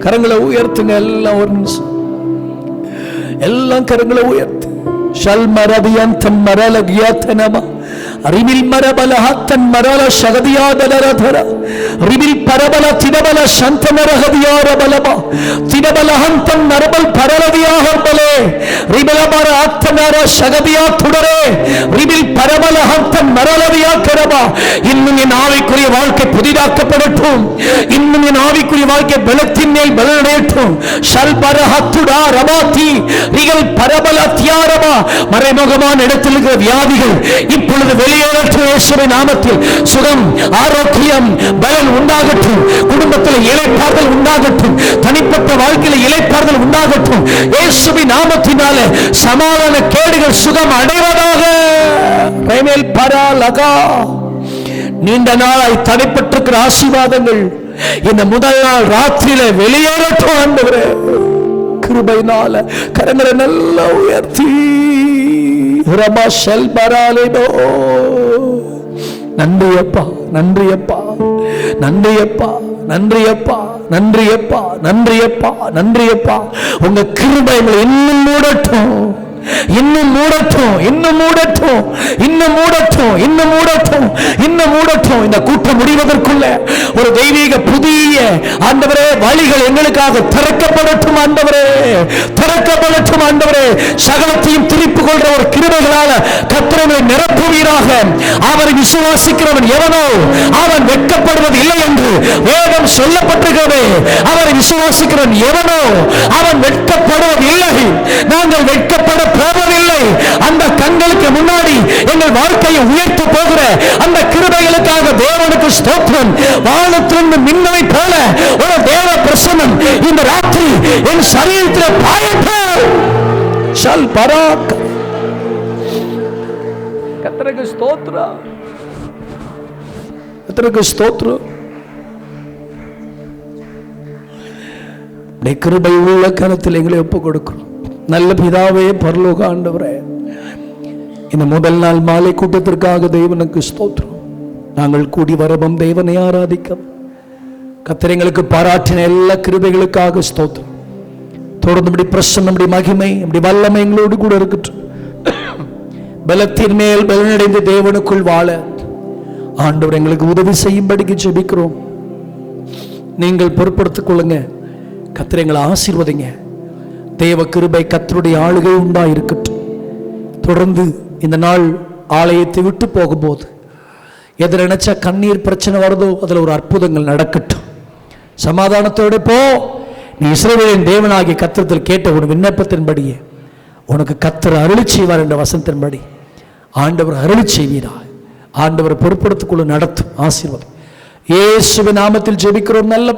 கரங்களை உயர்த்துங்க எல்லாம். ஒரு நிமிஷம் எல்லாம் கரங்களை உயர்த்து. ஷல்மரபியந்தம் மரலகியாத்தனமா ரிமில் மரபலஹத்தன் மரல ஷகதியாதலரதர ரிமில் பரபல தினபல சந்தனரகதியாரபலமா தினபலஹந்தன் மரபல் பரலதியாகபலே ரிபலபர ஆத்தனர ஷகதியா துடரே ரிமில் பரபலஹந்தன் மரலதியாக்கரமா. இன்னும் என் ஆவிக்குரிய வாழ்க்கை புதிதாக்கப்படட்டும். இன்னும் என் ஆவிக்குரிய வாழ்க்கை பலத்தின் மேல் பலனடையட்டும். ஷல்பரஹத்துடா ரபாத்தி ரிகல் பரபலத்தியாரமா. மறைமுகமான இடத்தில் இருக்கிற வியாதிகள் இப்பொழுது வெளியேறட்டும் இயேசுவின் நாமத்தில். சுகம், ஆரோக்கியம், பலன் உண்டாகட்டும். குடும்பத்தில் இளைப்பாறுதல் உண்டாகட்டும். தனிப்பட்ட வாழ்க்கையில் இளைப்பாறுதல் உண்டாகட்டும். இயேசுவின் நாமத்தினாலே சமாதான கேடுகள் சுகம் அடைவதாக. நீண்ட நாளாய் தடைப்பட்டிருக்கிற ஆசீர்வாதங்கள் இந்த முதல் நாள் ராத்திரியில வெளியேறட்டும் ஆண்டவரே. கிருபையினால கரங்களை நல்லா உயர்த்தி நன்றியப்பா, நன்றியப்பா, நன்றியப்பா, நன்றியப்பா, நன்றியப்பா, நன்றியப்பா, நன்றியப்பா. உங்க கிருபை இன்னும் மூடட்டும். இன்னும் மூடட்டும், இன்னும் மூடட்டும், இன்னும் மூடட்டும், இன்னும் மூடட்டும், இன்னும் மூடட்டும். இந்த கூட்டம் முடிவதற்குள்ள ஒரு தெய்வீக புதிய ஆண்டவரே வழிகள் எங்களுக்காக திறக்கப்படட்டும் ஆண்டவரே, திறக்கப்படட்டும் ஆண்டவரே. சகலத்தையும் திருப்பி கொள்ற ஒரு கிருபைகளால கர்த்தரை நிரப்புவீராக. அவரை விசுவாசிக்கிறவன் எவனோ அவன் வெட்கப்படுவது இல்லை என்று வேதம் சொல்லப்பட்டிருக்கிறது. அவரை விசுவாசிக்கிறவன் எவனோ அவன் வெட்கப்படுவது இல்லை. நாங்கள் வெட்கப்பட போவதில்லை. அந்த கண்களுக்கு முன்னாடி எங்கள் வாழ்க்கையை உயர்த்த போகிற அந்த கிருபைகளுக்காக தேவனுக்கு ஸ்தோத்திரம். வானத்திலிருந்து மின்னலை போல ஒரு தேவ பிரசன்னம் இந்த ராத்திரி என் சரீரத்தில் பாயட்டும். ஷல் பராக். கர்த்தருக்கு ஸ்தோத்திரம், கர்த்தருக்கு ஸ்தோத்திரம். கிருபை உள்ள கரத்தில் எங்களை ஒப்புக் கொடுக்கிறோம். நல்ல பிதாவே, பரலோக ஆண்டவரே, இந்த முதல் நாள் மாலை கூட்டத்திற்காக தேவனுக்கு ஸ்தோத்திரம். நாங்கள் கூடி வரவும் தேவனை ஆராதிக்க கர்த்தர் எங்களுக்கு பாராட்டின எல்லா கிருபைகளுக்காக ஸ்தோத்திரம். தொடர்ந்து இப்படி பிரசன்னம், இப்படி மகிமை, இப்படி வல்லமை எங்களோடு கூட இருக்கட்டும். பலத்தின் மேல் பலனடைந்து தேவனுக்குள் வாழ ஆண்டவர் எங்களுக்கு உதவி செய்யும்படிக்கு ஜெபிக்கிறோம். நீங்கள் பொறுப்படுத்திக் கொள்ளுங்க. கர்த்தர் எங்களை ஆசீர்வதிங்க. தேவ கிருபை கர்த்தருடைய ஆளுகை உண்டாயிருக்கட்டும். தொடர்ந்து இந்த நாள் ஆலயத்தை விட்டு போகும்போது எது நினைச்சா கண்ணீர் பிரச்சனை வருதோ அதில் ஒரு அற்புதங்கள் நடக்கட்டும். சமாதானத்தோடு போ. நீ இஸ்ரவேலின் தேவனாகிய கர்த்தரிடத்தில் கேட்ட ஒரு விண்ணப்பத்தின்படியே உனக்கு கர்த்தர் அருளி செய்வார் என்ற வசனத்தின்படி ஆண்டவர் அருளி செய்வீரா. ஆண்டவர் பொறுப்படுத்திக் கொள்ள நடத்தும். ஆசீர்வாதம் இயேசுவின் நாமத்தில் ஜெபிக்கிறோம் நல்ல